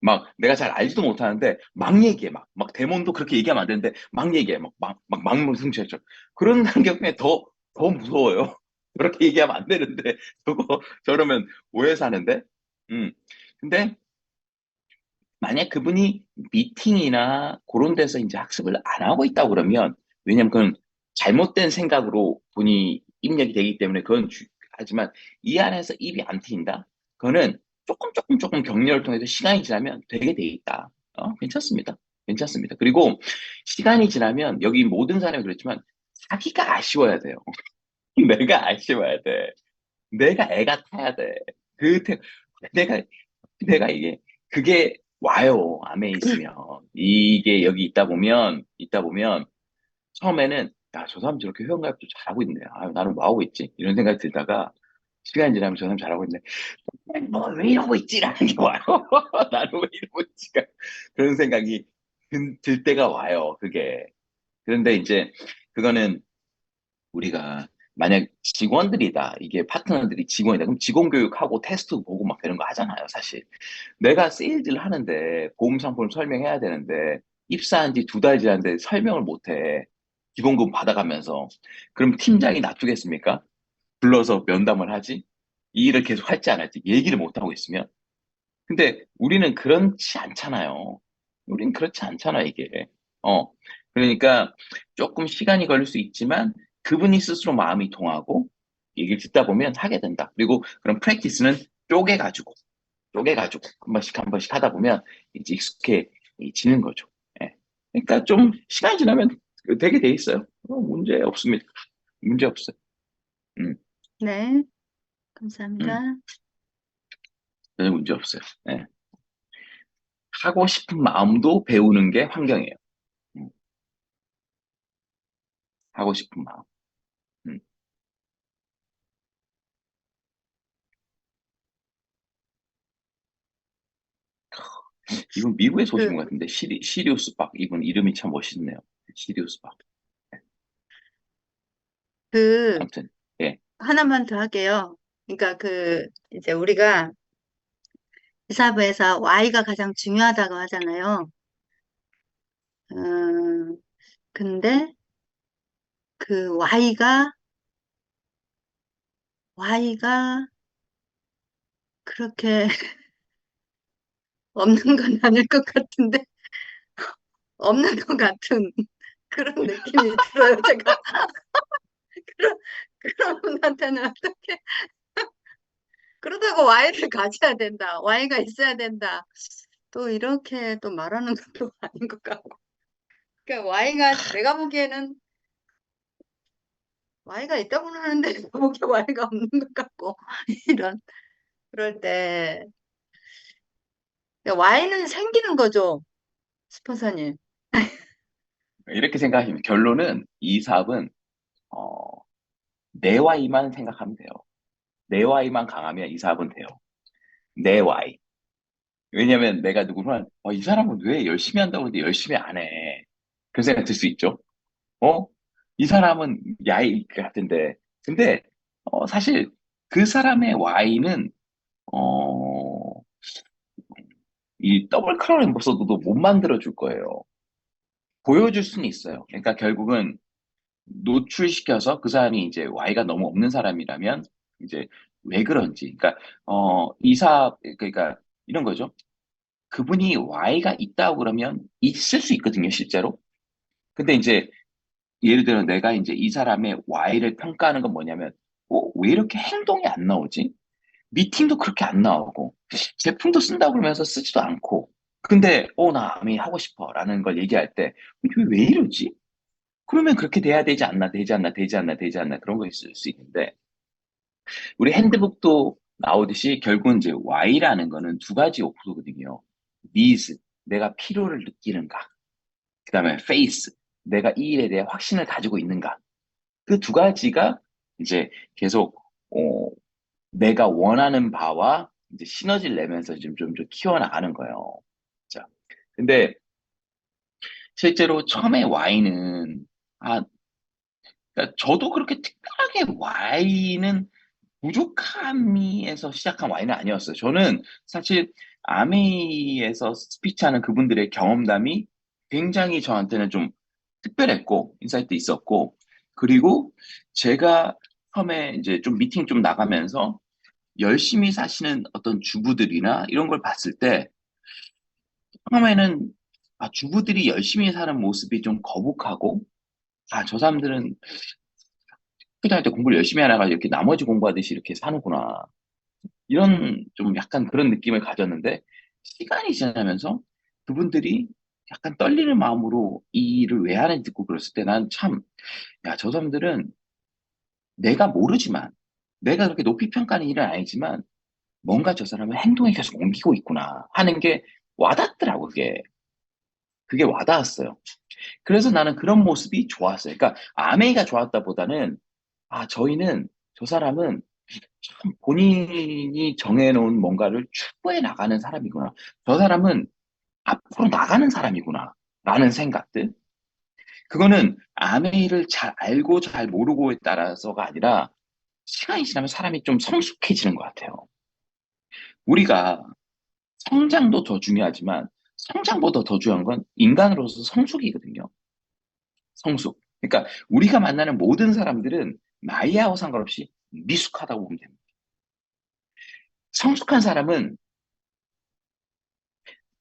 막 내가 잘 알지도 못하는데 막 얘기해. 막 데몬도 그렇게 얘기하면 안 되는데 막 얘기해. 막무승처죠. 그런 경우에 더 무서워요. 그렇게 얘기하면 안 되는데 저러면 오해 사는데. 근데 만약 그분이 미팅이나 그런 데서 이제 학습을 안 하고 있다고 그러면, 왜냐면 그건 잘못된 생각으로 본인이 입력이 되기 때문에 하지만 이 안에서 입이 안 트인다? 그거는 조금 격려를 통해서 시간이 지나면 되게 돼 있다. 괜찮습니다. 괜찮습니다. 그리고 시간이 지나면 여기 모든 사람이 그렇지만 자기가 아쉬워야 돼요. 내가 아쉬워야 돼. 내가 애가 타야 돼. 그, 태- 내가 이게, 그게 와요. 암에 있으면. 이게 여기 있다 보면, 처음에는, 야, 저 사람 저렇게 회원가입도 잘하고 있네. 나는 뭐 하고 있지? 이런 생각이 들다가, 시간이 지나면 저 사람 잘하고 있네. 왜 이러고 있지? 라는 게 와요. 나는 왜 이러고 있지가. 그런 생각이 들 때가 와요. 그게. 그런데 이제, 그거는 우리가 만약 직원들이다. 이게 파트너들이 직원이다. 그럼 직원 교육하고 테스트 보고 막 이런 거 하잖아요, 사실. 내가 세일즈를 하는데 보험 상품을 설명해야 되는데 입사한 지 2달 지났는데 설명을 못 해. 기본금 받아가면서. 그럼 팀장이 놔두겠습니까? 불러서 면담을 하지? 이 일을 계속 할지 안 할지 얘기를 못 하고 있으면. 근데 우리는 그렇지 않잖아요. 우리는 그렇지 않잖아, 이게. 어. 그러니까 조금 시간이 걸릴 수 있지만 그분이 스스로 마음이 통하고 얘기를 듣다 보면 하게 된다. 그리고 그런 프랙티스는 쪼개가지고 한 번씩 하다 보면 이제 익숙해지는 거죠. 예. 그러니까 좀 시간이 지나면 되게 돼 있어요. 문제 없습니다. 문제 없어요. 음, 네, 음, 감사합니다. 전혀 문제 없어요. 예. 하고 싶은 마음도 배우는 게 환경이에요. 음, 하고 싶은 마음. 음. 이분 미국에서 오신 그, 것 같은데, 시리우스 박. 이분 이름이 참 멋있네요. 시리우스 박. 그, 아무튼, 예. 하나만 더 할게요. 그러니까 이제 우리가 이사부에서 Y가 가장 중요하다고 하잖아요. 음, 근데 그 Y가 그렇게 없는 건 아닐 것 같은데, 없는 것 같은 그런 느낌이 들어요, 제가. 그런, 그런 분한테는 어떻게, 그러다고 Y를 가져야 된다. Y가 있어야 된다. 또 이렇게 또 말하는 것도 아닌 것 같고. 그러니까 내가 보기에는 Y가 있다고는 하는데, 내가 보기에 Y가 없는 것 같고, 그럴 때, Y는 생기는 거죠, 스폰서님. 이렇게 생각하시면, 결론은 이 사업은, 어, 내 Y만 생각하면 돼요. 내 Y만 강하면 이 사업은 돼요. 내 Y. 왜냐면 내가 누구면, 이 사람은 왜 열심히 한다고 하는데 열심히 안 해. 그런 생각 들 수 있죠. 어? 이 사람은 야이 같은데. 근데, 사실 그 사람의 Y는, 어, 이 더블 크라운 앰버서더도 못 만들어줄 거예요. 보여줄 수는 있어요. 그러니까 결국은 노출시켜서 그 사람이 이제 Y가 너무 없는 사람이라면 이제 왜 그런지. 그러니까, 그러니까 이런 거죠. 그분이 Y가 있다고 그러면 있을 수 있거든요, 실제로. 근데 이제 예를 들어 내가 이제 이 사람의 Y를 평가하는 건 뭐냐면, 왜 이렇게 행동이 안 나오지? 미팅도 그렇게 안 나오고, 제품도 쓴다고 그러면서 쓰지도 않고, 근데, 나 아미 하고 싶어. 라는 걸 얘기할 때, 왜 이러지? 그러면 그렇게 돼야 되지 않나, 되지 않나, 되지 않나, 되지 않나, 그런 거 있을 수 있는데, 우리 핸드북도 나오듯이 결국은 이제 Y라는 거는 두 가지 요소거든요. needs, 내가 필요를 느끼는가. 그 다음에 faith, 내가 이 일에 대해 확신을 가지고 있는가. 그 두 가지가 이제 계속, 내가 원하는 바와 이제 시너지를 내면서 좀 키워나가는 거예요. 자, 근데 실제로 처음에 Y는, 그러니까 저도 그렇게 특별하게 Y는 부족함에서 시작한 Y는 아니었어요. 저는 사실 아메이에서 스피치하는 그분들의 경험담이 굉장히 저한테는 좀 특별했고, 인사이트 있었고, 그리고 제가 처음에 이제 좀 미팅 좀 나가면서 열심히 사시는 어떤 주부들이나 이런 걸 봤을 때, 처음에는 주부들이 열심히 사는 모습이 좀 거북하고, 저 사람들은 학교 다닐 때 공부를 열심히 하다가 이렇게 나머지 공부하듯이 이렇게 사는구나. 이런 좀 약간 그런 느낌을 가졌는데, 시간이 지나면서 그분들이 약간 떨리는 마음으로 이 일을 왜 하는지 듣고 그랬을 때 난 참, 야, 저 사람들은 내가 모르지만, 내가 그렇게 높이 평가하는 일은 아니지만, 뭔가 저 사람은 행동에 계속 옮기고 있구나 하는 게 와닿더라고, 그게. 그게 와닿았어요. 그래서 나는 그런 모습이 좋았어요. 그러니까 아메이가 좋았다 보다는, 저희는, 저 사람은 참 본인이 정해놓은 뭔가를 추구해 나가는 사람이구나. 저 사람은 앞으로 나가는 사람이구나. 라는 생각들. 그거는 아메이를 잘 알고 잘 모르고에 따라서가 아니라 시간이 지나면 사람이 좀 성숙해지는 것 같아요. 우리가 성장도 더 중요하지만 성장보다 더 중요한 건 인간으로서 성숙이거든요. 성숙. 그러니까 우리가 만나는 모든 사람들은 나이하고 상관없이 미숙하다고 보면 됩니다. 성숙한 사람은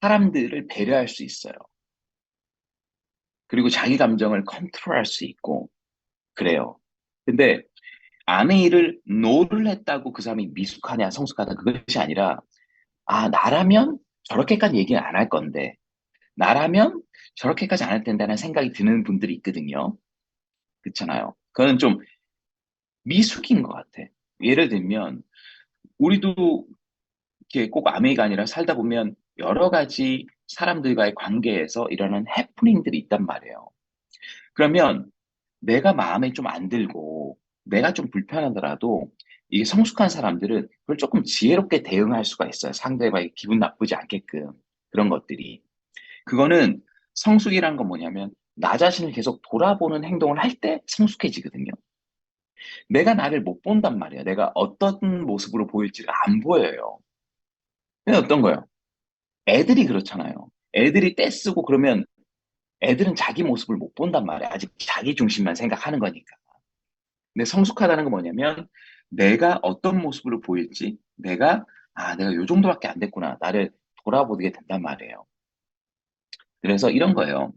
사람들을 배려할 수 있어요. 그리고 자기 감정을 컨트롤할 수 있고 그래요. 근데 아내를 노를 했다고 그 사람이 미숙하냐 성숙하다 그것이 아니라 나라면 저렇게까지 얘기는 안 할 건데 나라면 저렇게까지 안 할 텐다는 생각이 드는 분들이 있거든요. 그렇잖아요. 그건 좀 미숙인 것 같아. 예를 들면 우리도 이렇게 꼭 아메이가 아니라 살다 보면 여러 가지 사람들과의 관계에서 일어나는 해프닝들이 있단 말이에요. 그러면 내가 마음에 좀 안 들고 내가 좀 불편하더라도 이게 성숙한 사람들은 그걸 조금 지혜롭게 대응할 수가 있어요. 상대방이 기분 나쁘지 않게끔 그런 것들이. 그거는 성숙이란 건 뭐냐면 나 자신을 계속 돌아보는 행동을 할 때 성숙해지거든요. 내가 나를 못 본단 말이에요. 내가 어떤 모습으로 보일지가 안 보여요. 근데 어떤 거예요? 애들이 그렇잖아요. 애들이 떼쓰고 그러면 애들은 자기 모습을 못 본단 말이에요. 아직 자기 중심만 생각하는 거니까. 근데 성숙하다는 건 뭐냐면 내가 어떤 모습으로 보일지 내가 요 정도밖에 안 됐구나. 나를 돌아보게 된단 말이에요. 그래서 이런 거예요.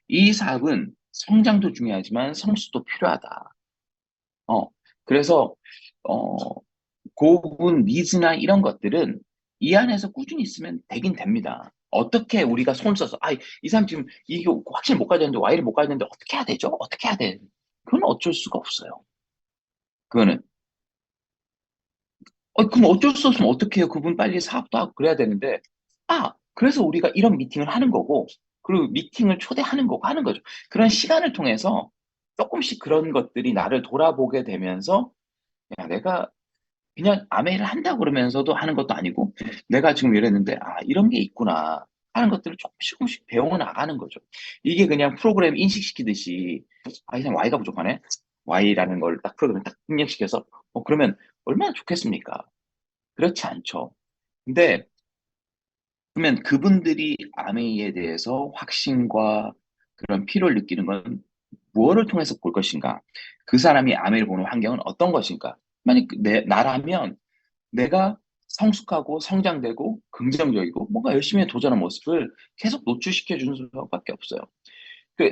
이 사업은 성장도 중요하지만 성숙도 필요하다. 어, 그래서, 어, 그 부분 니즈나 이런 것들은 이 안에서 꾸준히 있으면 되긴 됩니다. 어떻게 우리가 손 써서, 이 사람 지금 이게 확실히 못 가야 되는데, Y를 못 가야 되는데, 어떻게 해야 되죠? 어떻게 해야 돼? 그건 어쩔 수가 없어요. 그거는. 그럼 어쩔 수 없으면 어떻게 해요? 그분 빨리 사업도 하고 그래야 되는데, 그래서 우리가 이런 미팅을 하는 거고, 그리고 미팅을 초대하는 거고 하는 거죠. 그런 시간을 통해서 조금씩 그런 것들이 나를 돌아보게 되면서, 야, 내가 그냥 아메이를 한다고 그러면서도 하는 것도 아니고, 내가 지금 이랬는데, 이런 게 있구나. 하는 것들을 조금씩 조금씩 배워 나가는 거죠. 이게 그냥 프로그램 인식시키듯이, 이 사람 Y가 부족하네? Y라는 걸 딱 프로그램에 딱 입력시켜서, 그러면 얼마나 좋겠습니까? 그렇지 않죠. 근데 그러면 그분들이 아메이에 대해서 확신과 그런 필요를 느끼는 건 무엇을 통해서 볼 것인가? 그 사람이 아메이를 보는 환경은 어떤 것인가? 만약 나라면 내가 성숙하고 성장되고 긍정적이고 뭔가 열심히 도전하는 모습을 계속 노출시켜 주는 수밖에 없어요.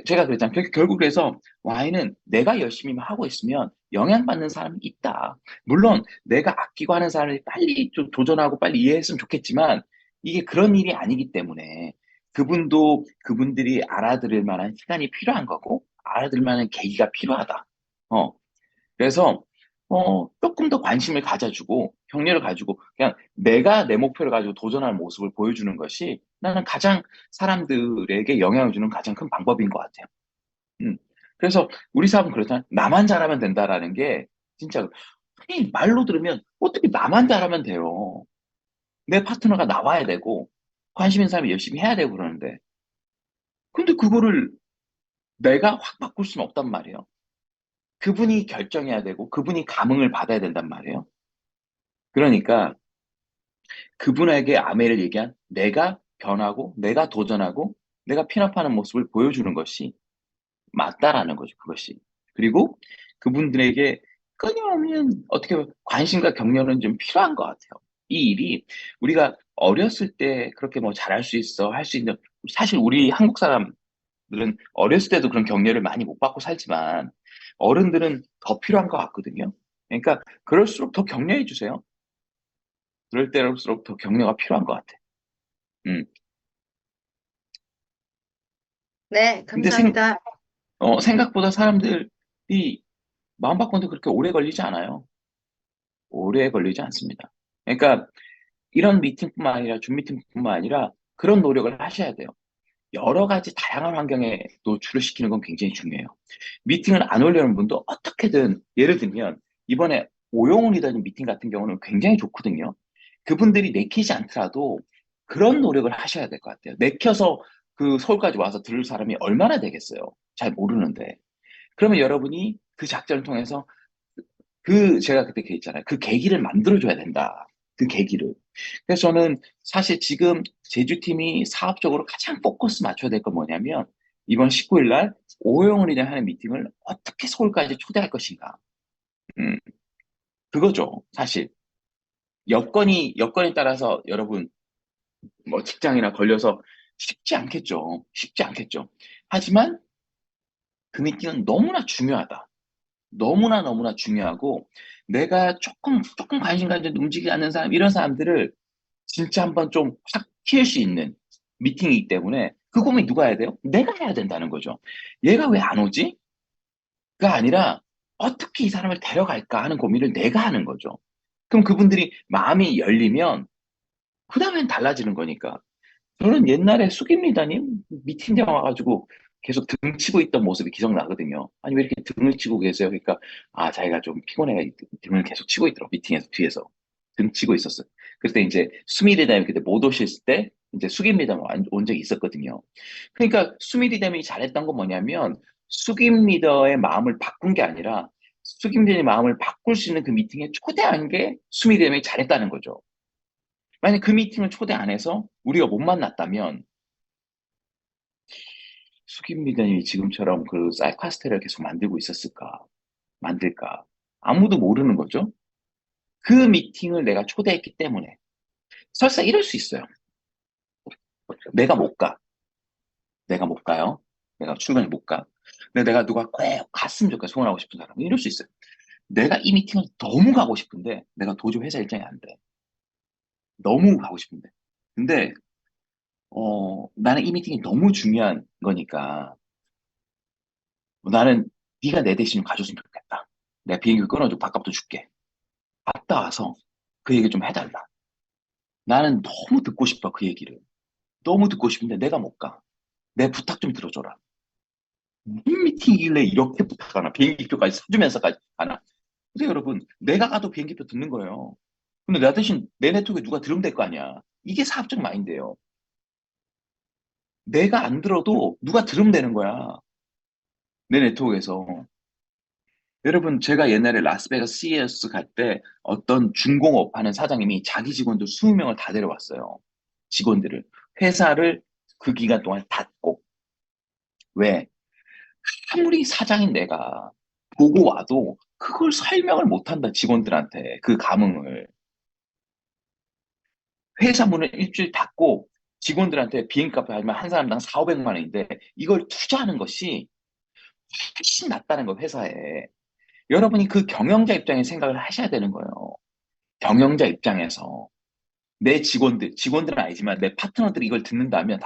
제가 그랬잖아요. 결국 그래서 Y는 내가 열심히 하고 있으면 영향받는 사람이 있다. 물론 내가 아끼고 하는 사람이 빨리 좀 도전하고 빨리 이해했으면 좋겠지만 이게 그런 일이 아니기 때문에 그분들이 알아들을 만한 시간이 필요한 거고 알아들 만한 계기가 필요하다. 그래서 조금 더 관심을 가져주고 격려를 가지고 그냥 내가 내 목표를 가지고 도전하는 모습을 보여주는 것이 나는 가장 사람들에게 영향을 주는 가장 큰 방법인 것 같아요. 음. 그래서 우리 사업은 그렇잖아요. 나만 잘하면 된다라는 게 진짜 아니, 말로 들으면 어떻게 나만 잘하면 돼요. 내 파트너가 나와야 되고 관심 있는 사람이 열심히 해야 되고 그러는데 근데 그거를 내가 확 바꿀 수는 없단 말이에요. 그분이 결정해야 되고 그분이 감흥을 받아야 된단 말이에요. 그러니까 그분에게 아메를 얘기한 내가 변하고 내가 도전하고 내가 핀업하는 모습을 보여주는 것이 맞다라는 거죠. 그것이. 그리고 그분들에게 끊임없는 어떻게 보면 관심과 격려는 좀 필요한 것 같아요. 이 일이 우리가 어렸을 때 그렇게 뭐 잘할 수 있어 할 수 있는 사실 우리 한국 사람들은 어렸을 때도 그런 격려를 많이 못 받고 살지만 어른들은 더 필요한 것 같거든요. 그러니까 그럴수록 더 격려해 주세요. 그럴 때일수록 더 격려가 필요한 것 같아. 음. 네, 근데 감사합니다. 생각보다 사람들이 마음 바꾸는데 그렇게 오래 걸리지 않아요. 오래 걸리지 않습니다. 그러니까 이런 미팅뿐만 아니라 줌 미팅뿐만 아니라 그런 노력을 하셔야 돼요. 여러 가지 다양한 환경에 노출을 시키는 건 굉장히 중요해요. 미팅을 안 오려는 분도 어떻게든 예를 들면 이번에 오영훈이라는 미팅 같은 경우는 굉장히 좋거든요. 그분들이 내키지 않더라도 그런 노력을 하셔야 될 것 같아요. 내켜서 그 서울까지 와서 들을 사람이 얼마나 되겠어요. 잘 모르는데. 그러면 여러분이 그 작전을 통해서 제가 그때 얘기했잖아요. 그 계기를 만들어줘야 된다. 그 계기를. 그래서 저는 사실 지금 제주팀이 사업적으로 가장 포커스 맞춰야 될 건 뭐냐면 이번 19일 날 오영훈이랑 하는 미팅을 어떻게 서울까지 초대할 것인가. 음, 그거죠. 사실. 여건에 따라서 여러분 뭐 직장이나 걸려서 쉽지 않겠죠. 쉽지 않겠죠. 하지만 그 미팅은 너무나 중요하다. 너무나 너무나 중요하고 내가 조금 관심 가지고 움직이지 않는 사람 이런 사람들을 진짜 한번 좀 확 키울 수 있는 미팅이기 때문에 그 고민 누가 해야 돼요? 내가 해야 된다는 거죠. 얘가 왜 안 오지? 가 아니라 어떻게 이 사람을 데려갈까 하는 고민을 내가 하는 거죠. 그럼 그분들이 마음이 열리면 그 다음엔 달라지는 거니까. 저는 옛날에 숙입니다님 미팅장 와가지고 계속 등 치고 있던 모습이 기억나거든요. 아니, 왜 이렇게 등을 치고 계세요? 그러니까, 자기가 좀 피곤해가 등을 계속 치고 있더라고, 미팅에서, 뒤에서. 등 치고 있었어요. 그때 이제 수미리담이 그때 못 오셨을 때, 이제 숙입니다만 온 적이 있었거든요. 그러니까 수미리담이 잘했던 건 뭐냐면, 숙입리더의 마음을 바꾼 게 아니라, 숙임리더의 마음을 바꿀 수 있는 그 미팅에 초대한 게 수미리담이 잘했다는 거죠. 만약 그 미팅을 초대 안 해서 우리가 못 만났다면 숙임리더님이 지금처럼 그 사이카스테를 계속 만들고 있었을까? 만들까? 아무도 모르는 거죠. 그 미팅을 내가 초대했기 때문에 설사 이럴 수 있어요. 내가 못 가. 내가 못 가요. 내가 출근을 못 가. 근데 내가 누가 꼭 갔으면 좋겠어. 소원하고 싶은 사람. 이럴 수 있어요. 내가 이 미팅을 너무 가고 싶은데 내가 도저히 회사 일정이 안 돼. 너무 가고 싶은데. 근데 나는 이 미팅이 너무 중요한 거니까 나는 네가 내 대신 가줬으면 좋겠다. 내가 비행기 끊어주고 밥값도 줄게. 갔다 와서 그 얘기 좀 해달라. 나는 너무 듣고 싶어, 그 얘기를. 너무 듣고 싶은데 내가 못 가. 내 부탁 좀 들어줘라. 무슨 미팅이길래 이렇게 부탁하나? 비행기표까지 사주면서까지 가나? 근데 여러분, 내가 가도 비행기표 듣는 거예요. 근데 나 대신 내 네트워크에 누가 들으면 될 거 아니야. 이게 사업적 마인드예요. 내가 안 들어도 누가 들으면 되는 거야. 내 네트워크에서. 여러분, 제가 옛날에 라스베가스 CES 갈 때 어떤 중공업 하는 사장님이 자기 직원들 20명을 다 데려왔어요. 직원들을. 회사를 그 기간 동안 닫고. 왜? 아무리 사장인 내가 보고 와도 그걸 설명을 못한다, 직원들한테. 그 감흥을. 회사 문을 일주일 닫고 직원들한테 비행값을 하면 한 사람당 4, 500만 원인데 이걸 투자하는 것이 훨씬 낫다는 거, 회사에. 여러분이 그 경영자 입장에 생각을 하셔야 되는 거예요. 경영자 입장에서. 내 직원들은 아니지만 내 파트너들이 이걸 듣는다면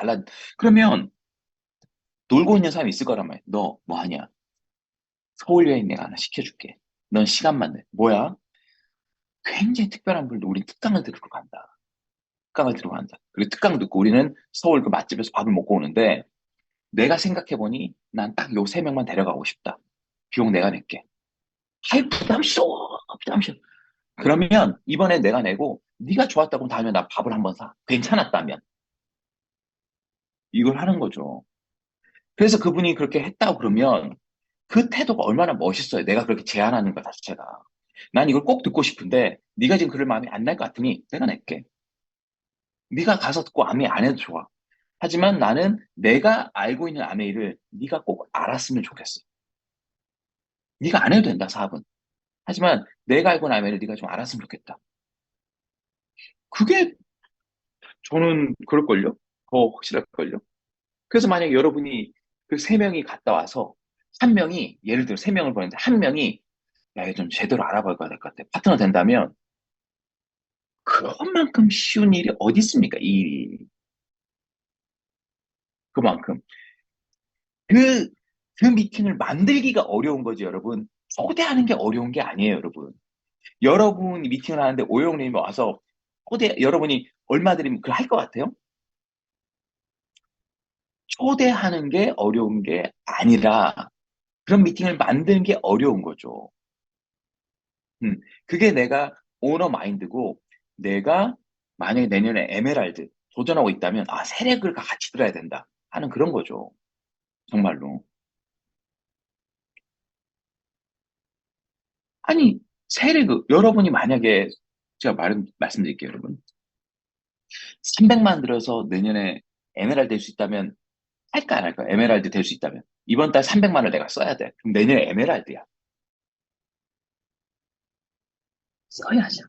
그러면 놀고 있는 사람이 있을 거란 말이야. 너 뭐 하냐? 서울 여행 내가 하나 시켜줄게. 넌 시간만 내. 뭐야? 굉장히 특별한 분도 우리 특강을 들으러 간다. 특강을 들으러 간다. 그리고 특강 듣고 우리는 서울 그 맛집에서 밥을 먹고 오는데 내가 생각해보니 난 딱 요 세 명만 데려가고 싶다. 비용 내가 낼게. 아이, 부담 싫어. 부담 싫어. 그러면 이번에 내가 내고 네가 좋았다고 다음에 나 밥을 한번 사. 괜찮았다면. 이걸 하는 거죠. 그래서 그분이 그렇게 했다고 그러면 그 태도가 얼마나 멋있어요. 내가 그렇게 제안하는 것 자체가. 난 이걸 꼭 듣고 싶은데 네가 지금 그럴 마음이 안 날 것 같으니 내가 낼게. 네가 가서 듣고 아메이 안 해도 좋아. 하지만 나는 내가 알고 있는 아메이를 네가 꼭 알았으면 좋겠어. 네가 안 해도 된다, 사업은. 하지만 내가 알고 있는 아메이를 네가 좀 알았으면 좋겠다. 그게 저는 그럴걸요? 더 확실할걸요? 그래서 만약에 여러분이 그 세 명이 갔다 와서 한 명이 예를 들어 세 명을 보냈는데 한 명이 야, 이거 좀 제대로 알아봐야 될 것 같아. 파트너 된다면 그것만큼 쉬운 일이 어디 있습니까? 이 일이. 그만큼. 그, 그 미팅을 만들기가 어려운 거지, 여러분. 초대하는 게 어려운 게 아니에요, 여러분. 여러분이 미팅을 하는데 오영님이 와서 여러분이 얼마 드리면 그걸 할 것 같아요? 초대하는 게 어려운 게 아니라 그런 미팅을 만드는 게 어려운 거죠. 그게 내가 오너 마인드고 내가 만약에 내년에 에메랄드 도전하고 있다면 아, 세력을 같이 들어야 된다 하는 그런 거죠. 정말로. 아니, 세력, 여러분이 만약에 제가 말씀드릴게요, 여러분. 300만 들어서 내년에 에메랄드 될 수 있다면 할까 안 할까? 에메랄드 될 수 있다면. 이번 달 300만을 내가 써야 돼. 그럼 내년에 에메랄드야. 써야죠.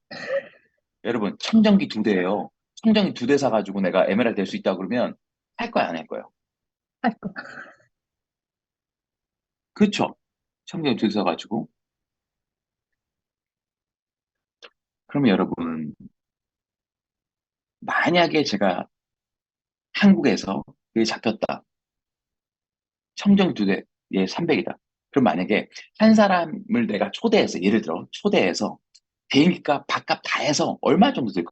여러분, 청정기 2대예요. 청정기 2대 사가지고 내가 에메랄드 될 수 있다 그러면 할 거야, 안 할 거야? 할 거. 그렇죠? 청정기 2대 사가지고. 그러면 여러분, 만약에 제가 한국에서 그게 잡혔다. 청정기 2대, 얘 300이다. 그럼 만약에 한 사람을 내가 초대해서, 예를 들어, 초대해서 비행기값, 밥값 다 해서 얼마 정도 들까?